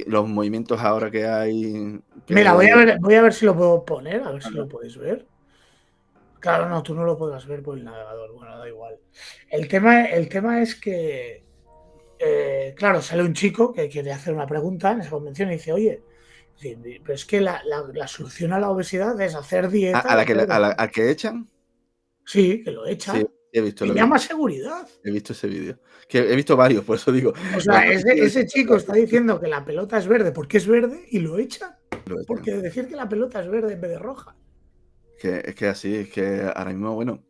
los movimientos ahora que hay. Mira, Que, voy a ver si lo puedo poner, a ver si lo podéis ver. Claro, no, tú no lo podrás ver por el navegador, bueno, da igual. El tema es que, claro, sale un chico que quiere hacer una pregunta en esa convención y dice, oye, sí, pero es que la solución a la obesidad es hacer dieta. al que echan, Sí, que lo sí, echan. he visto, Se lo he llama visto. seguridad. He visto ese vídeo. Que he visto varios, por eso digo. O La sea, noticia de ese chico está diciendo que la pelota es verde porque es verde y lo echan. lo echan. Porque decir que la pelota es verde en vez de roja. Es que así, es que ahora mismo, bueno,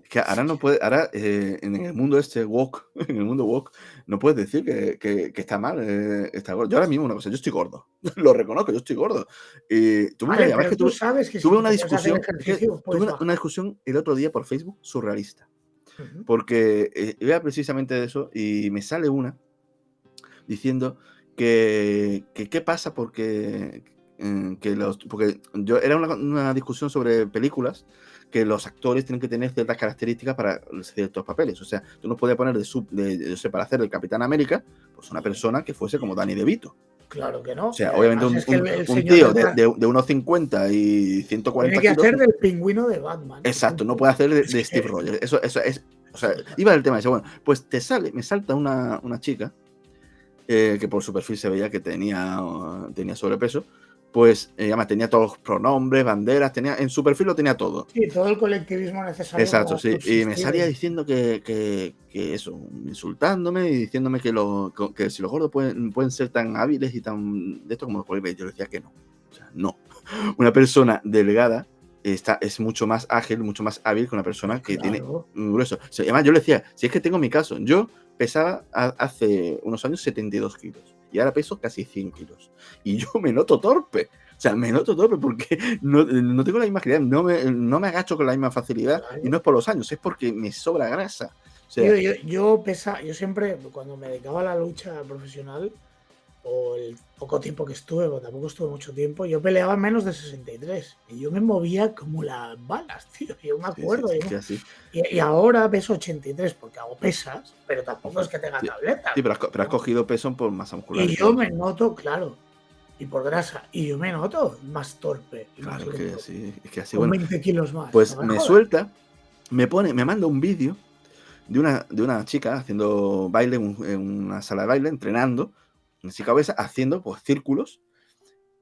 es que ahora no puede, ahora en el mundo este woke, en el mundo woke, no puedes decir que está mal, está gordo. Yo ahora mismo una cosa, yo estoy gordo, lo reconozco, yo estoy gordo. Y Vale, además pero que tú sabes que si tuve tú una te pones a hacer discusión, es que ejercicio tuve puedes una bajar. discusión el otro día por Facebook surrealista, Ujú. porque era precisamente de eso y me sale una diciendo que qué pasa porque yo era una discusión sobre películas que los actores tienen que tener ciertas características para ciertos papeles. O sea, tú no podías poner yo sé, para hacer el Capitán América, pues una persona que fuese como Danny DeVito. Claro que O no. Y sea, obviamente además es que el un señor tío de 1,50 y tiene 140 que kilos. hacer del pingüino de Batman. Y Exacto, no punto. puede hacer Es de Steve que, Rogers. Eso es. O sea, iba del tema ese. Bueno, pues me salta una chica que por su perfil se veía que tenía sobrepeso, pues además tenía todos los pronombres, banderas, en su perfil lo tenía todo. sí, todo el colectivismo necesario Exacto, para sí. Y me subsistir. salía diciendo que eso, insultándome y diciéndome que si los gordos pueden ser tan hábiles y tan de esto como los cuerpos. Yo le decía que no. O sea, no. Una persona delgada es mucho más ágil, mucho más hábil que una persona que tiene Claro. un grueso. O sea, además, yo le decía, si es que tengo mi caso, yo pesaba hace unos años 72 kilos y ahora peso casi 100 kilos. Y yo me noto torpe. O sea, me noto torpe porque no tengo la misma agilidad, no me agacho con la misma facilidad Claro. y no es por los años, es porque me sobra grasa. O sea, Yo siempre, cuando me dedicaba a la lucha profesional, o el poco tiempo que estuve, porque tampoco estuve mucho tiempo, yo peleaba en menos de 63 y yo me movía como las balas, tío. Yo me sí, sí, acuerdo. sí, que así. Y ahora peso 83 porque hago pesas, pero tampoco es que tenga Sí, tabletas. sí, pero has cogido peso por masa muscular. Y yo me noto, claro, y por grasa, y yo me noto más torpe y más Claro, lento, es que así, con bueno. 20 kilos más. Pues No me me jodas. suelta, me manda un vídeo de una chica haciendo baile en una sala de baile, entrenando, una chica obesa, haciendo pues círculos.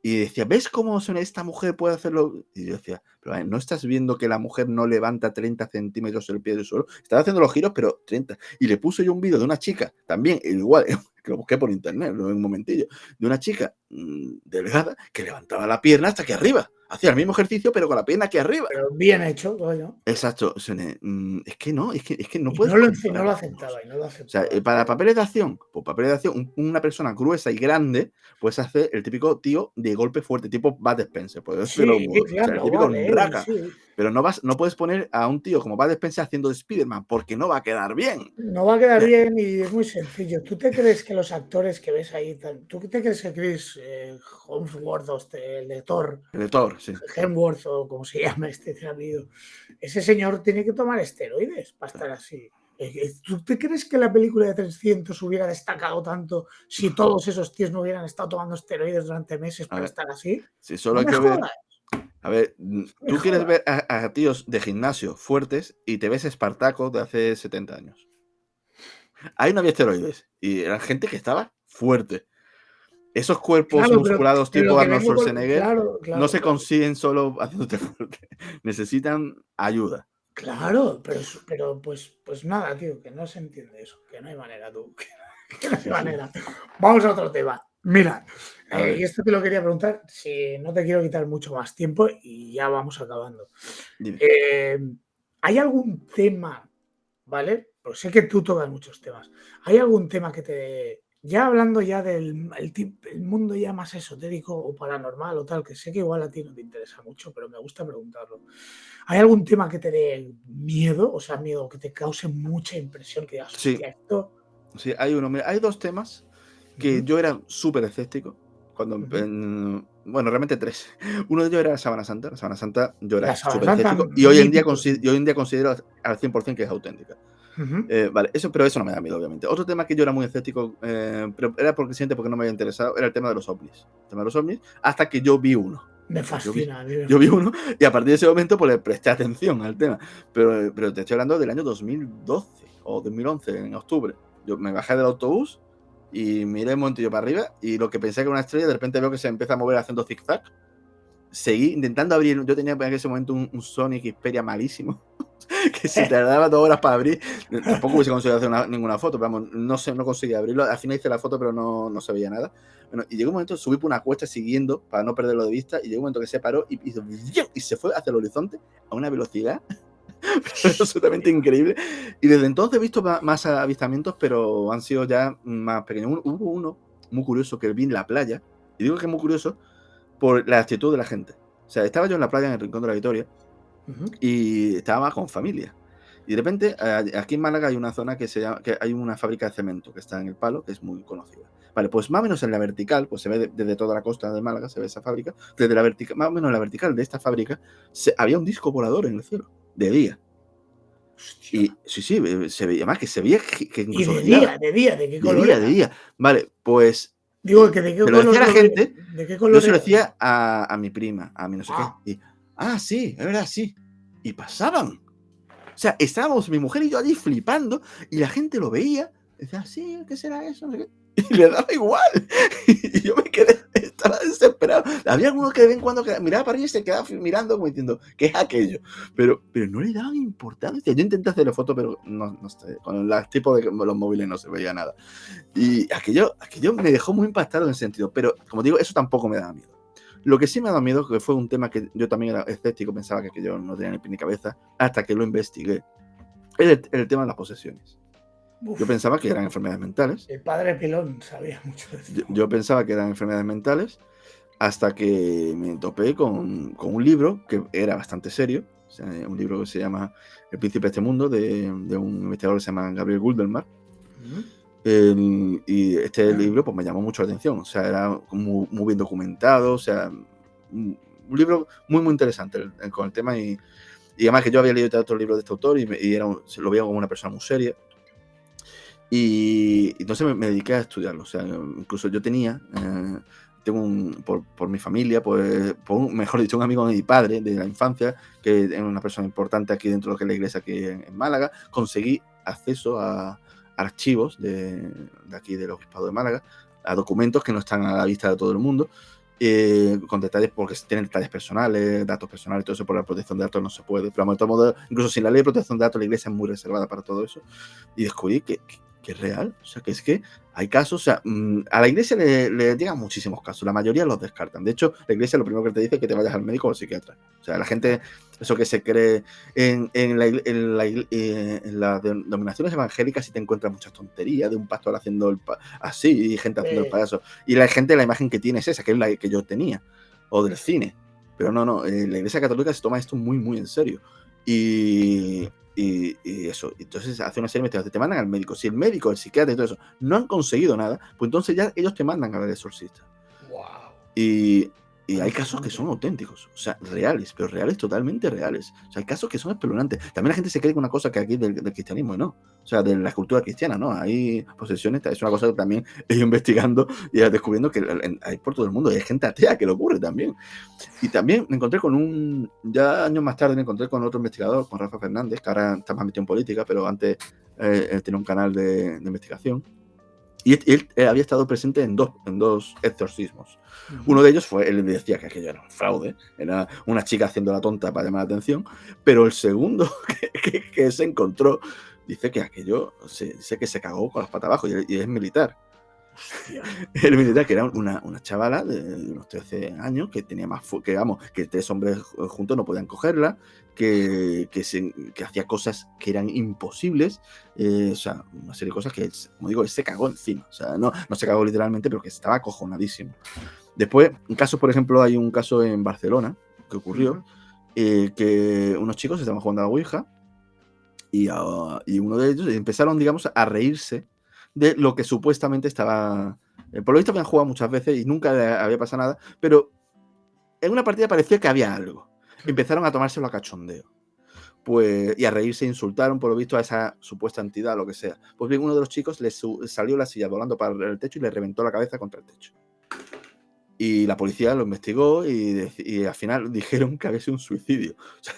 Y decía, ¿ves cómo esta mujer puede hacerlo? Y yo decía, pero ¿no estás viendo que la mujer no levanta 30 centímetros el pie del suelo? Estaba haciendo los giros, pero 30. Y le puse yo un vídeo de una chica, también, igual, que lo busqué por internet, en un momentillo, de una chica delgada que levantaba la pierna hasta aquí arriba. Hacía el mismo ejercicio, pero con la pierna aquí arriba. Pero bien hecho, coño. Exacto. Es que no Y puedes no lo compararnos. aceptaba, y no lo O sea, aceptaba. para papeles de acción, pues papeles de acción, una persona gruesa y grande, puedes hacer el típico tío de golpe fuerte, tipo Bud Spencer, por decirlo de Sí, algún modo. O sea, el claro, típico vale, raca. sí. Pero no puedes poner a un tío como Bud Spencer haciendo de Spider-Man, porque no va a quedar bien. No va a O quedar sea, bien y es muy sencillo. ¿Tú te crees que los actores que ves ahí, tú te crees que Chris Hemsworth, el de Thor, el de Thor, sí. Hemsworth o como se llama este apellido, ese señor tiene que tomar esteroides para estar así? ¿Tú te crees que la película de 300 hubiera destacado tanto si todos esos tíos no hubieran estado tomando esteroides durante meses A para ver, estar así? si solo No hay me que ver. jodas, A ver, no me tú quieres jodas. ver a tíos de gimnasio fuertes y te ves Espartaco de hace 70 años. Ahí no había esteroides y era gente que estaba fuerte. Esos cuerpos Claro, musculados pero lo tipo que Arnold vengo con. Schwarzenegger Claro, no claro, se claro. consiguen solo haciéndote fuerte. Necesitan ayuda. Claro, pero pues nada, tío, que no se entiende eso, que no hay manera, tú. Que no hay manera. Vamos a otro tema. Mira, A y ver, esto te lo quería preguntar, si no te quiero quitar mucho más tiempo y ya vamos acabando. dime. Eh, ¿Hay algún tema, vale? Pues sé que tú tocas muchos temas. ¿Hay algún tema que te... Ya hablando ya del el mundo ya más esotérico o paranormal o tal, que sé que igual a ti no te interesa mucho, pero me gusta preguntarlo. ¿Hay algún tema que te dé miedo? O sea, miedo que te cause mucha impresión, que digas, Sí, hostia, esto... sí, hay uno. Mira, hay dos temas que Ujú, yo era súper escéptico. Cuando, ujú. bueno, realmente tres. Uno de ellos era la Sábana Santa. La Sábana Santa yo La era Sábana súper Santa, escéptico y hoy en día, mítico. y hoy en día considero al 100% que es auténtica. Ujú. Vale, eso, pero eso no me da miedo, obviamente. Otro tema que yo era muy escéptico, pero era porque no me había interesado, era el tema de los ovnis. El tema de los ovnis, hasta que yo vi uno. Me O sea, fascina, a mí me yo vi fascina. uno y a partir de ese momento pues le presté atención al tema. Pero te estoy hablando del año 2012 o 2011, en octubre. Yo me bajé del autobús y miré un momentillo para arriba y lo que pensé que era una estrella, de repente veo que se empieza a mover haciendo zigzag. Seguí intentando abrir, yo tenía en ese momento un Sonic Xperia malísimo que se tardaba 2 horas para abrir. Tampoco hubiese conseguido hacer ninguna foto, pero vamos, no sé, no conseguí abrirlo. Al final hice la foto, pero no se veía nada. Bueno, y llegó un momento, subí por una cuesta siguiendo para no perderlo de vista, y llegó un momento que se paró y hizo y se fue hacia el horizonte a una velocidad absolutamente increíble. Y desde entonces he visto más avistamientos, pero han sido ya más pequeños. Hubo uno muy curioso que vi en la playa, y digo que es muy curioso por la actitud de la gente. O sea, estaba yo en la playa en el Rincón de la Victoria Ujú. y estaba con familia. Y de repente, aquí en Málaga hay una zona que se llama, que hay una fábrica de cemento que está en el Palo, que es muy conocida. Vale, pues más o menos en la vertical, pues se ve desde toda la costa de Málaga, se ve esa fábrica. Desde la vertical, más o menos en la vertical de esta fábrica, había un disco volador en el cielo, de día. Hostia. Y sí, se veía más, que se veía que Y incluso giraba. de día, ¿de qué De color día, de era? día. Vale, pues Digo que de qué se lo decía color a la gente, de qué yo color se lo era. decía a mi prima, a mi no sé qué. Ah, Y, sí, es verdad, sí. Y pasaban. O sea, estábamos mi mujer y yo allí flipando y la gente lo veía. Decía, sí, ¿qué será eso? No sé qué. Y le daba igual. Y yo me quedé, estaba desesperado. Había algunos que de vez en cuando miraba para arriba y se quedaba mirando como diciendo, ¿qué es aquello? Pero no le daban importancia. Yo intenté hacerle foto, pero no sé, con el tipo de los móviles no se veía nada. Y aquello me dejó muy impactado en ese sentido. Pero, como digo, eso tampoco me daba miedo. Lo que sí me ha dado miedo, que fue un tema que yo también era escéptico, pensaba que yo no tenía ni pie ni cabeza, hasta que lo investigué, es el tema de las posesiones. Yo uf, pensaba que eran enfermedades mentales. el padre Pilón sabía mucho de esto. Yo pensaba que eran enfermedades mentales hasta que me topé con un libro que era bastante serio. O sea, un libro que se llama El Príncipe de este Mundo, de un investigador que se llama Gabriel Guldenberg. Ujú. Y este libro pues me llamó mucho la atención. O sea, era muy bien documentado. O sea, un libro muy interesante con el tema. Y además que yo había leído otro libro de este autor y se lo veía como una persona muy seria. Y entonces me dediqué a estudiarlo. O sea, incluso yo tengo por mi familia, pues, mejor dicho, un amigo de mi padre de la infancia, que es una persona importante aquí dentro de lo que es la iglesia aquí en Málaga. Conseguí acceso a archivos de aquí del Obispado de Málaga, a documentos que no están a la vista de todo el mundo, con detalles, porque tienen detalles personales, datos personales, todo eso. Por la protección de datos no se puede. Pero de todo modo, incluso sin la ley de protección de datos, la iglesia es muy reservada para todo eso. Y descubrí que es real. O sea, que es que hay casos. O sea, a la iglesia le llegan muchísimos casos. La mayoría los descartan. De hecho, la iglesia lo primero que te dice es que te vayas al médico o al psiquiatra. O sea, la gente, eso que se cree en las denominaciones evangélicas, sí te encuentras muchas tonterías de un pastor haciendo así y gente haciendo el payaso. Y la gente, la imagen que tiene es esa, que es la que yo tenía. O del cine. Pero no, la iglesia católica se toma esto muy en serio. Y eso, entonces hace una serie de investigaciones, te mandan al médico. Si el médico, el psiquiatra y todo eso no han conseguido nada, pues entonces ya ellos te mandan a ver el exorcista. Wow. Y hay casos que son auténticos, o sea, reales, pero reales, totalmente reales. O sea, hay casos que son espeluznantes. También la gente se cree que una cosa que aquí del cristianismo, no. O sea, de la cultura cristiana, ¿no? Hay posesiones, es una cosa que también he ido investigando y descubriendo que hay por todo el mundo. Y hay gente atea que lo ocurre también. Y también me encontré ya años más tarde me encontré con otro investigador, con Rafa Fernández, que ahora está más metido en política, pero antes él tenía un canal de investigación. Y él había estado presente en dos exorcismos. Uno de ellos él me decía que aquello era un fraude, era una chica haciendo la tonta para llamar la atención, pero el segundo que se encontró, dice que aquello, dice que se cagó con las patas abajo y es militar. Hostia. El militar, que era una chavala de unos 13 años, que tenía más que vamos, que 3 hombres juntos no podían cogerla, que hacía cosas que eran imposibles, o sea, una serie de cosas que, como digo, él se cagó encima. O sea, no se cagó literalmente, pero que estaba acojonadísimo. Después, un caso, por ejemplo, hay un caso en Barcelona que ocurrió, que unos chicos estaban jugando a la Ouija y uno de ellos empezaron, digamos, a reírse de lo que supuestamente estaba... Por lo visto habían jugado muchas veces y nunca había pasado nada, pero en una partida parecía que había algo. Empezaron a tomárselo a cachondeo. Pues, y a reírse, insultaron, por lo visto, a esa supuesta entidad, lo que sea. Pues bien, uno de los chicos le salió la silla volando para el techo y le reventó la cabeza contra el techo. Y la policía lo investigó y al final dijeron que había sido un suicidio. O sea,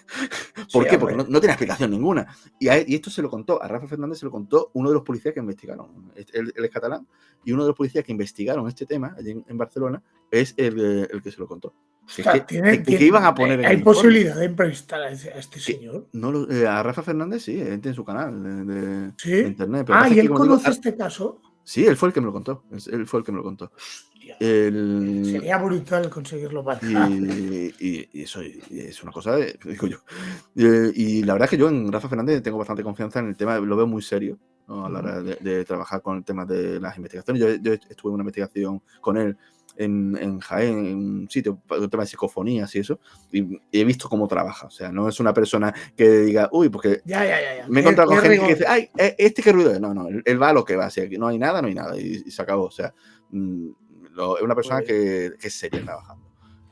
¿por qué? Porque no tenía explicación ninguna. Y esto se lo contó, a Rafa Fernández se lo contó uno de los policías que investigaron. Él es catalán, y uno de los policías que investigaron este tema allí en Barcelona es el que se lo contó. Ostras, que iban a poner en ¿hay el posibilidad de entrevistar a este señor? No, a Rafa Fernández sí, él tiene su canal de ¿Sí? internet. Pero ¿Y él conoce este caso? Sí, él fue el que me lo contó. Él fue el que me lo contó. Sería brutal conseguirlo para... Y eso es una cosa, digo yo. Y la verdad es que yo en Rafa Fernández tengo bastante confianza en el tema, lo veo muy serio, ¿no? A la hora de trabajar con el tema de las investigaciones. Yo estuve en una investigación con él en Jaén, en un sitio, un tema de psicofonías y eso, y he visto cómo trabaja. O sea, no es una persona que diga, uy, porque Ya. me he encontrado con gente que dice, ay, qué ruido es. No, él va a lo que va. Si aquí no hay nada, y se acabó. O sea, es una persona que es seria trabajando.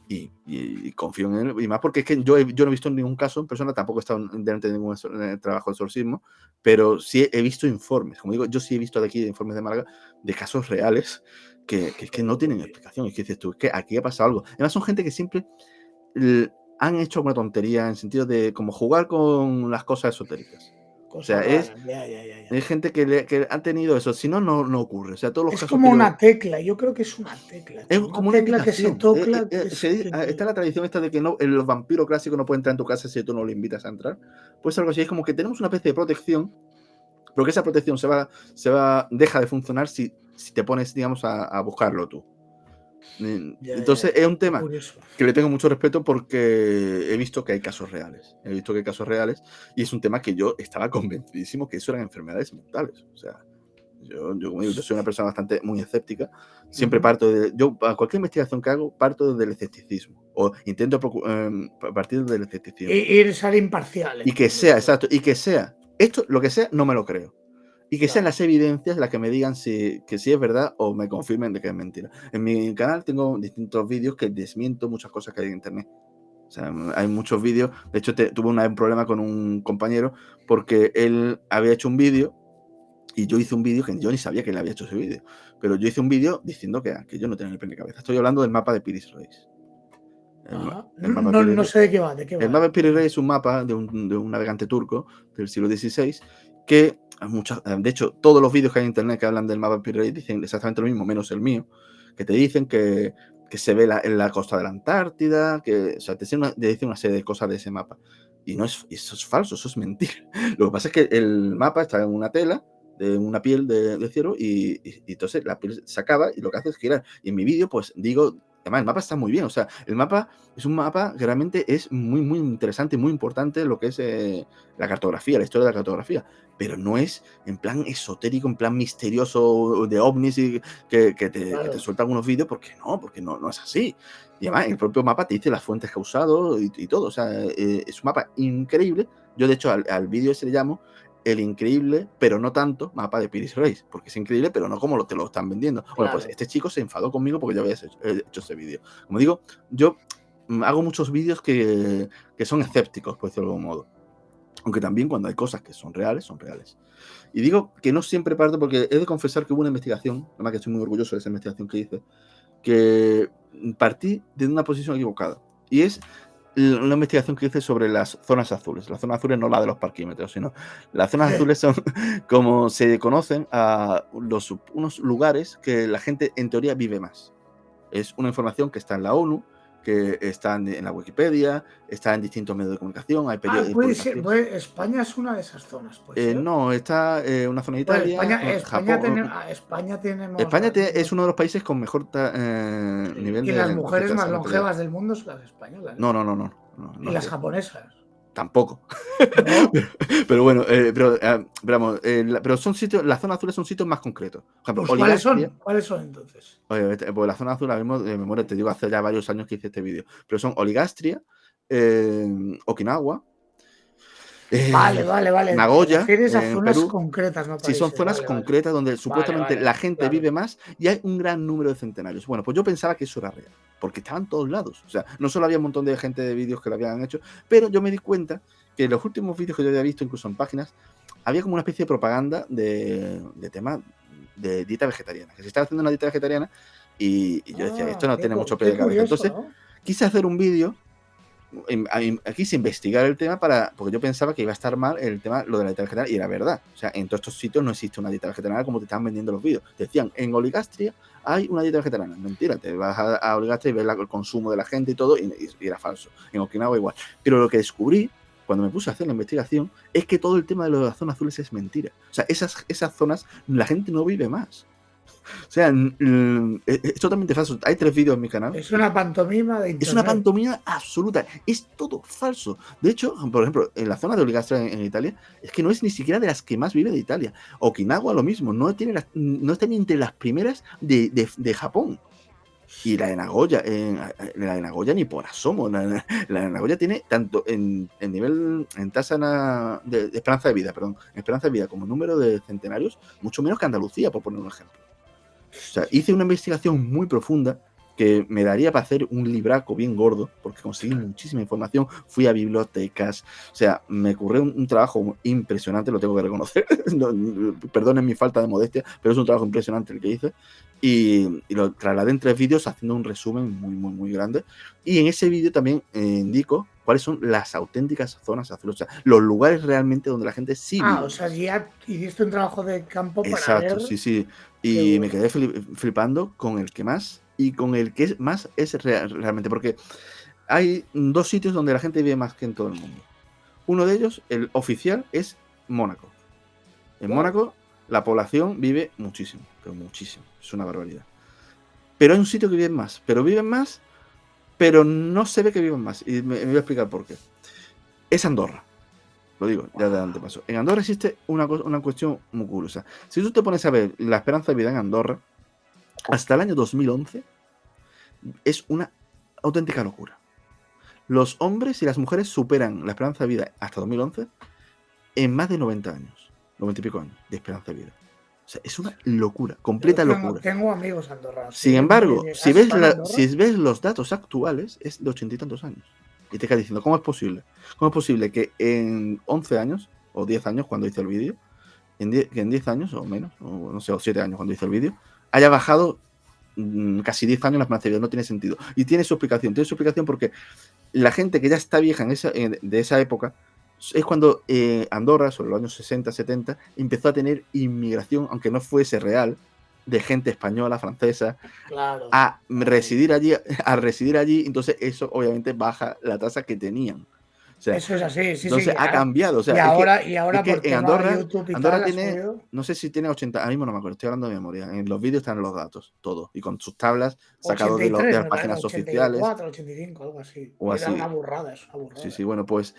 Y confío en él, y más porque es que yo no he visto ningún caso en persona, tampoco he estado delante de ningún trabajo de exorcismo, pero sí he visto informes, como digo, yo sí he visto de aquí informes de Málaga de casos reales que no tienen explicación. Es que dices tú, es que aquí ha pasado algo. Además son gente que siempre han hecho alguna tontería en sentido de como jugar con las cosas esotéricas. O sea, es gente que ha tenido eso, si no, no ocurre. O sea, todos los es casos como una tecla, yo creo que es una tecla. es Una como una tecla que se toca. Está la tradición esta de que los vampiros clásicos no pueden entrar en tu casa si tú no lo invitas a entrar. Pues algo así, es como que tenemos una especie de protección, pero que esa protección deja de funcionar si te pones, digamos, a buscarlo tú. Entonces es un tema que le tengo mucho respeto porque he visto que hay casos reales. Y es un tema que yo estaba convencidísimo que eso eran enfermedades mentales. O sea, yo soy una persona muy escéptica. Siempre yo a cualquier investigación que hago, parto del escepticismo. O intento partir del escepticismo. Ir ser imparcial. Y que sea, exacto. Y que sea, esto, lo que sea, no me lo creo. Y que sean las evidencias las que me digan que sí es verdad o me confirmen de que es mentira. En mi canal tengo distintos vídeos que desmiento muchas cosas que hay en internet. O sea, hay muchos vídeos. De hecho, tuve un problema con un compañero porque él había hecho un vídeo y yo hice un vídeo que yo ni sabía que él había hecho ese vídeo. Pero yo hice un vídeo diciendo que yo no tenía ni pie ni cabeza. Estoy hablando del mapa de Piris Reis. No sé de qué va. El mapa de Piris Reis es un mapa de un navegante turco del siglo XVI que, de hecho, todos los vídeos que hay en internet que hablan del mapa de Piris Reis dicen exactamente lo mismo, menos el mío, que te dicen que se ve en la costa de la Antártida, o sea, te dicen una serie de cosas de ese mapa. Y eso es falso, eso es mentira. Lo que pasa es que el mapa está en una tela, de una piel de ciervo, y entonces la piel se acaba y lo que hace es girar. Y en mi vídeo, pues digo, además el mapa está muy bien, o sea, el mapa es un mapa que realmente es muy, muy interesante y muy importante lo que es la cartografía, la historia de la cartografía, pero no es en plan esotérico, en plan misterioso de ovnis y que te sueltan unos vídeos, porque no es así. Y además el propio mapa te dice las fuentes que ha usado y todo, o sea, es un mapa increíble. Yo de hecho al vídeo ese le llamo el increíble, pero no tanto, mapa de Piris Reis, porque es increíble, pero no como te lo están vendiendo. Claro. Bueno, pues este chico se enfadó conmigo porque yo había hecho ese vídeo. Como digo, yo hago muchos vídeos que son escépticos, por decirlo de algún modo. Aunque también cuando hay cosas que son reales, son reales. Y digo que no siempre parto, porque he de confesar que hubo una investigación, además que estoy muy orgulloso de esa investigación que hice, que partí de una posición equivocada. Y es una investigación que hice sobre las zonas azules. Las zonas azules no la de los parquímetros, sino las zonas azules son como se conocen a unos lugares que la gente en teoría vive más. Es una información que está en la ONU, que están en la Wikipedia, están en distintos medios de comunicación, hay Puede ser. publicaciones. España es una de esas zonas, puede ser. No, está una zona de Bueno, Italia, Japón. España tenemos. España es uno de los países con mejor Sí, nivel y las de mujeres más tasa de natalidad. longevas del mundo son las españolas. No, Y es las cierto. japonesas. Tampoco. ¿No? Pero bueno, pero vamos, pero son sitios, las zonas azules son sitios más concretos. Por ejemplo, Pues, ¿cuáles Oligastria, son? ¿Cuáles son entonces? pues la zona azul, ahora mismo de memoria, te digo, hace ya varios años que hice este vídeo, pero son Oligastria, Okinawa, Vale. Te Nagoya, refieres a en zonas Perú. concretas, no Sí, son países. zonas Vale. concretas donde supuestamente la gente claro. vive más y hay un gran número de centenarios. Bueno, pues yo pensaba que eso era real, porque estaban todos lados. O sea, no solo había un montón de gente de vídeos que lo habían hecho, pero yo me di cuenta que en los últimos vídeos que yo había visto, incluso en páginas, había como una especie de propaganda de tema de dieta vegetariana. Que se estaba haciendo una dieta vegetariana y yo decía, esto no tiene mucho pie de cabeza. Curioso, Entonces, ¿no? quise hacer un vídeo, quise investigar el tema porque yo pensaba que iba a estar mal el tema, lo de la dieta vegetariana, y era verdad. O sea, en todos estos sitios no existe una dieta vegetariana como te estaban vendiendo los vídeos. Te decían, en Oligastria hay una dieta vegetariana. Mentira, te vas a Oligastria y ves el consumo de la gente y todo, y era falso. En Okinawa igual. Pero lo que descubrí cuando me puse a hacer la investigación es que todo el tema de las zonas azules es mentira. O sea, esas zonas la gente no vive más. O sea, es totalmente falso. Hay 3 vídeos en mi canal. Es una pantomima de internet. Es una pantomima absoluta. Es todo falso. De hecho, por ejemplo, en la zona de Oligastria en Italia, es que no es ni siquiera de las que más vive de Italia. Okinawa lo mismo. No está ni entre las primeras de Japón. Y la de Nagoya, ni por asomo. La de Nagoya tiene tanto en nivel, en tasa de esperanza de vida, como número de centenarios, mucho menos que Andalucía, por poner un ejemplo. O sea, hice una investigación muy profunda que me daría para hacer un libraco bien gordo, porque conseguí muchísima información, fui a bibliotecas, o sea, me ocurrió un trabajo impresionante, lo tengo que reconocer, perdonen mi falta de modestia, pero es un trabajo impresionante el que hice, y lo trasladé en 3 vídeos haciendo un resumen muy, muy, muy grande, y en ese vídeo también indico cuáles son las auténticas zonas azules, o sea, los lugares realmente donde la gente sí vive. O sea, ya hiciste un trabajo de campo para Exacto, ver. sí. Y me quedé flipando con el que más y con el que más es realmente, porque hay 2 sitios donde la gente vive más que en todo el mundo. Uno de ellos, el oficial, es Mónaco. En Mónaco la población vive muchísimo, pero muchísimo. Es una barbaridad. Pero hay un sitio que viven más, pero no se ve que viven más. Y me voy a explicar por qué. Es Andorra. Lo digo, ya de antepaso. En Andorra existe una cuestión muy curiosa. Si tú te pones a ver la esperanza de vida en Andorra, hasta el año 2011, es una auténtica locura. Los hombres y las mujeres superan la esperanza de vida hasta 2011 en más de 90 años, 90 y pico años de esperanza de vida. O sea, es una locura, completa locura. Tengo amigos andorranos. Sin embargo, si ves los datos actuales, es de 80 y tantos años. Y te quedas diciendo, ¿cómo es posible? ¿Cómo es posible que en 11 años, o 10 años cuando hice el vídeo, que en 10 años o menos, o no sé, o 7 años cuando hice el vídeo, haya bajado casi 10 años la esperanza de vida? No tiene sentido. Y tiene su explicación porque la gente que ya está vieja de esa época, es cuando Andorra, sobre los años 60, 70, empezó a tener inmigración, aunque no fuese real, de gente española, francesa, a residir allí, entonces eso obviamente baja la tasa que tenían. O sea, eso es así, sí. Entonces ha cambiado. O sea, y ahora es que en Andorra, YouTube y Andorra tal, tiene, no sé si tiene 80, ahora mismo no me acuerdo, estoy hablando de memoria. En los vídeos están los datos, todo, y con sus tablas sacados de las páginas 84, oficiales. 85, algo así. O así. Una burrada, es una burrada. Sí, bueno, pues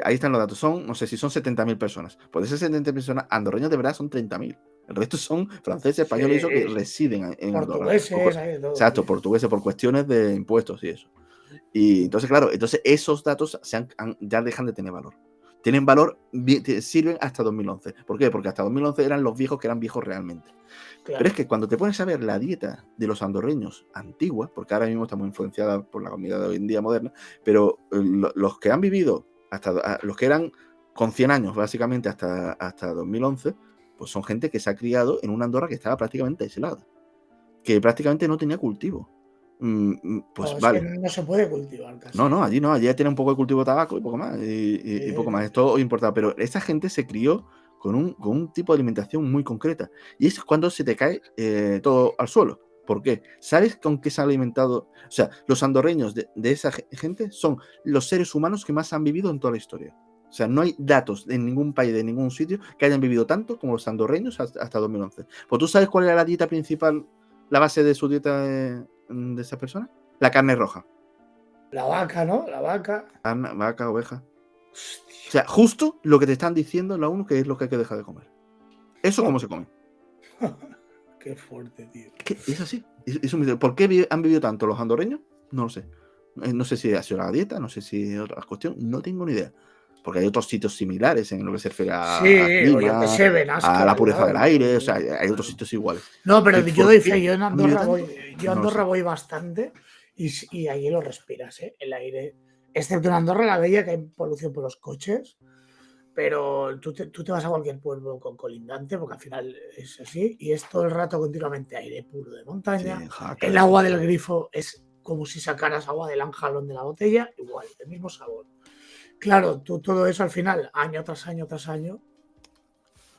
ahí están los datos. No sé si son 70.000 personas. Pues de esas 70.000 personas, andorreños de verdad son 30.000. El resto son franceses, españoles y eso que residen en Andorra. Portugueses, hay de todo. Exacto, portugueses por cuestiones de impuestos y eso. Y entonces, claro, esos datos ya dejan de tener valor. Tienen valor, sirven hasta 2011. ¿Por qué? Porque hasta 2011 eran los viejos que eran viejos realmente. Claro. Pero es que cuando te pones a ver la dieta de los andorreños antigua, porque ahora mismo está muy influenciada por la comida de hoy en día moderna, pero los que han vivido, los que eran con 100 años básicamente hasta 2011, pues son gente que se ha criado en una Andorra que estaba prácticamente aislada, que prácticamente no tenía cultivo. Pues vale. No se puede cultivar casi. No, allí no, allí ya tiene un poco de cultivo de tabaco y poco más, y poco más, esto importa, pero esa gente se crió con un tipo de alimentación muy concreta, y es cuando se te cae todo al suelo. ¿Por qué? ¿Sabes con qué se han alimentado? O sea, los andorreños de esa gente son los seres humanos que más han vivido en toda la historia. O sea, no hay datos en ningún país, de ningún sitio, que hayan vivido tanto como los andorreños hasta 2011. Pues ¿tú sabes cuál era la dieta principal, la base de su dieta de esas personas? La carne roja. La vaca, ¿no? La vaca. Carne, vaca, oveja. O Hostia. sea, justo lo que te están diciendo en la ONU que es lo que hay que dejar de comer. Eso cómo se come. Qué fuerte, tío. Es así. ¿Por qué han vivido tanto los andorreños? No lo sé. No sé si ha sido la dieta, no sé si es otra cuestión, no tengo ni idea. Porque hay otros sitios similares en lo que se refiere a Sí, o yo clima, que sé, a Benasque la al pureza del lado. aire, o sea, hay otros sitios iguales. No, pero yo doy fe, yo en ¿Han vivido Andorra tanto? voy, yo a No lo Andorra sé. voy bastante y allí lo respiras, ¿eh? El aire. Excepto en Andorra la Bella, que hay polución por los coches, pero tú te vas a cualquier pueblo con colindante, porque al final es así, y es todo el rato continuamente aire puro de Sí, montaña. en Jaca, El eso, agua del grifo es como si sacaras agua del anjalón de la botella, igual, el mismo sabor. Claro, tú todo eso al final, año tras año tras año,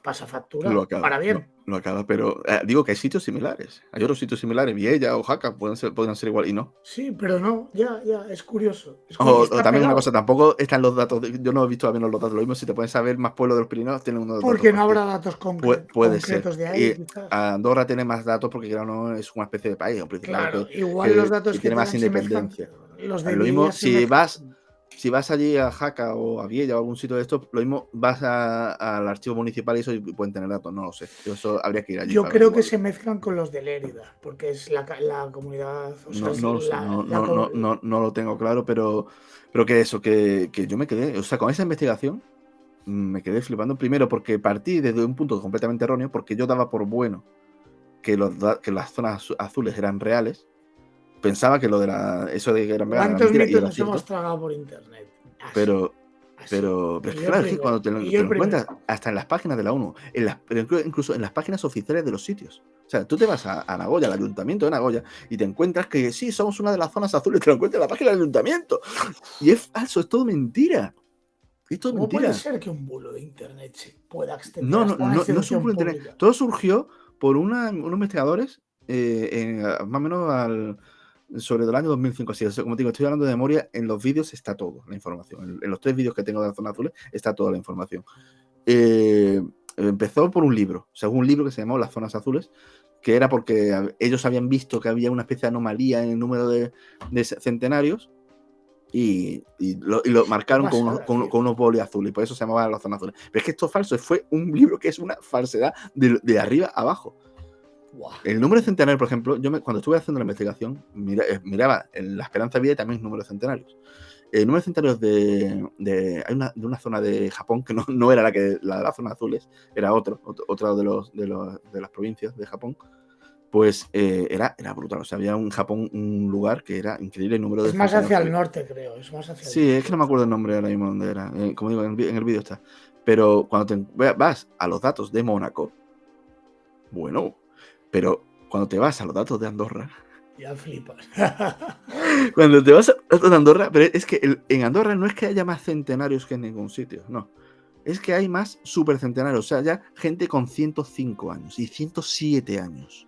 pasa factura, lo acaba, para bien. lo acaba, pero digo que hay sitios similares. Hay otros sitios similares, Viella o Jaca, podrían ser igual y no. Sí, pero no, ya, es curioso. Y O está también una cosa, pegado. tampoco están los datos, yo no he visto a menos los datos, lo mismo si te puedes saber más pueblos de los Pirineos, tienen unos datos Porque no parecidos. habrá datos Puede ser. concretos de ahí, Y quizás. Andorra tiene más datos porque claro, no es una especie de país, un principado Claro, igual los datos que que tiene te más dan se mezclan, independencia. los de Lo mismo Viella se mezclan. si vas allí a Jaca o a Viella o algún sitio de estos, lo mismo vas al archivo municipal y eso y pueden tener datos, no lo sé. Eso habría que ir allí Yo para creo que averiguarlo. se mezclan con los de Lérida, porque es la comunidad, o sea, es No lo sé, no lo tengo claro, pero que eso, que yo me quedé, o sea, con esa investigación me quedé flipando primero porque partí desde un punto completamente erróneo, porque yo daba por bueno que las zonas azules eran reales. Pensaba que eso de que eran veganas era ¿Cuántos mentira y mitos era nos hemos cierto, tragado por internet? Así, pero, así. pero es Y que yo el claro, es que primero. cuando te Y lo, yo te el lo encuentras primero. hasta en las páginas de la ONU, pero incluso en las páginas oficiales de los sitios. O sea, tú te vas a Nagoya, al ayuntamiento de Nagoya, y te encuentras que sí, somos una de las zonas azules, te lo encuentras en la página del ayuntamiento. Y es falso, es todo mentira. Es todo ¿Cómo puede mentira. ser que un bulo de internet se pueda extender No, no, hasta una no es un institución puro internet. pública? Todo surgió por unos investigadores más o menos sobre el año 2005. Así, como te digo, estoy hablando de memoria. En los vídeos está todo la información. En los 3 vídeos que tengo de la zona azul está toda la información. Empezó por un libro, o sea, un libro que se llamó Las Zonas Azules, que era porque ellos habían visto que había una especie de anomalía en el número de centenarios y lo Qué marcaron pasada, con tío. unos bolis azules, y por eso se llamaba Las Zonas Azules. Pero es que esto es falso, fue un libro que es una falsedad de arriba a abajo. Buah. El número de centenarios, por ejemplo, cuando estuve haciendo la investigación, miraba en la Esperanza de Vida y también el número de centenarios. El número de centenarios de una zona de Japón que no era la zona azules, era otra de las provincias de Japón, pues era brutal. O sea, había en Japón un lugar que era increíble el número de Es más centenarios hacia que el había. norte, creo. Es más hacia el Sí, es que norte. no me acuerdo el nombre ahora mismo dónde era. Como digo, en el vídeo está. Pero cuando vas a los datos de Mónaco, bueno, pero cuando te vas a los datos de Andorra, Ya flipas. cuando te vas a los datos de Andorra, pero es que en Andorra no es que haya más centenarios que en ningún sitio, no. Es que hay más supercentenarios, o sea, ya gente con 105 años y 107 años.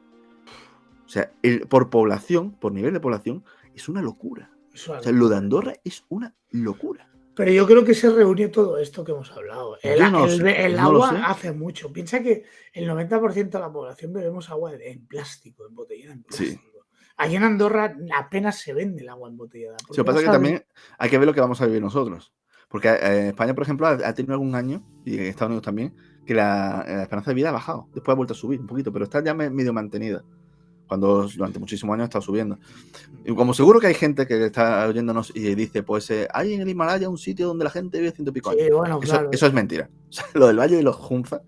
O sea, por población, por nivel de población, es una locura. Es una O sea, lo de locura. Andorra es una locura. Pero yo creo que se reunió todo esto que hemos hablado. Yo no lo sé, El no lo agua sé. hace mucho. Piensa que el 90% de la población bebemos agua en plástico, embotellada en Sí. plástico. Allí en Andorra apenas se vende el agua embotellada. Lo que pasa es que también hay que ver lo que vamos a vivir nosotros. Porque España, por ejemplo, ha tenido algún año, y en Estados Unidos también, que la esperanza de vida ha bajado. Después ha vuelto a subir un poquito, pero está ya medio mantenida. Cuando durante muchísimos años ha estado subiendo. Y como seguro que hay gente que está oyéndonos y dice, pues hay en el Himalaya un sitio donde la gente vive 100 y pico años. Sí, bueno, claro. Eso es mentira. O sea, lo del Valle de los Junza,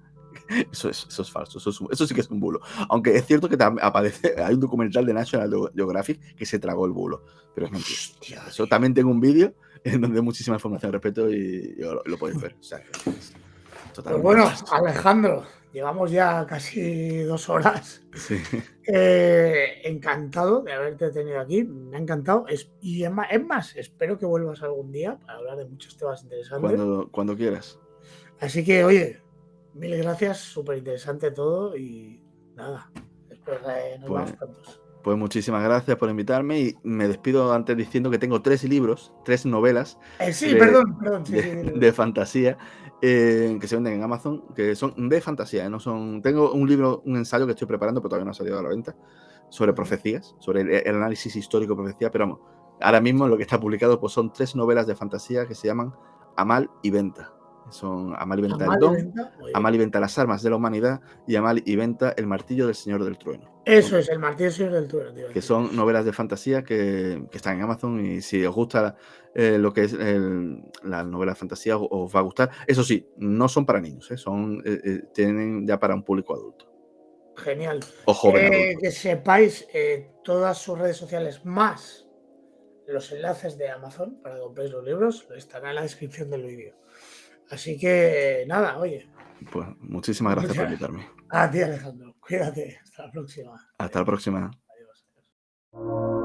eso es falso. Eso sí que es un bulo. Aunque es cierto que aparece, hay un documental de National Geographic que se tragó el bulo. Pero es mentira. Hostia, Eso tío. también tengo un vídeo en donde hay muchísima información al respecto y lo podéis ver. O sea, que es Pues totalmente bueno, falso. Alejandro, llevamos ya casi 2 horas. Sí. Encantado de haberte tenido aquí, me ha encantado. Y es más, espero que vuelvas algún día para hablar de muchos temas interesantes. Cuando quieras. Así que, oye, mil gracias, súper interesante todo y nada, espero que nos Pues, vemos pronto. Pues muchísimas gracias por invitarme y me despido antes diciendo que tengo 3 libros, 3 novelas Sí, de, perdón, sí, sí, dilo, de dilo. fantasía que se venden en Amazon, que son de fantasía, no son... Tengo un libro, un ensayo que estoy preparando, pero todavía no ha salido a la venta, sobre profecías, sobre el análisis histórico de profecía, pero vamos, ahora mismo lo que está publicado pues son 3 novelas de fantasía que se llaman Amal y Venta. Son Amal y Venta el Amal y Don, Venta, muy Amal bien. y Venta las armas de la humanidad y Amal y Venta el martillo del Señor del Trueno. Eso es, el martillo Señor del Trueno, te iba a Que decir. son novelas de fantasía que están en Amazon y si os gusta lo que es la novela de fantasía os va a gustar. Eso sí, no son para niños, tienen ya para un público adulto Genial. o joven adulto. Que sepáis todas sus redes sociales más los enlaces de Amazon para que compréis los libros estará en la descripción del vídeo. Así que nada, oye, Pues muchísimas gracias por muchas invitarme. a ti, Alejandro. Cuídate. Hasta la próxima. Hasta la próxima. Adiós.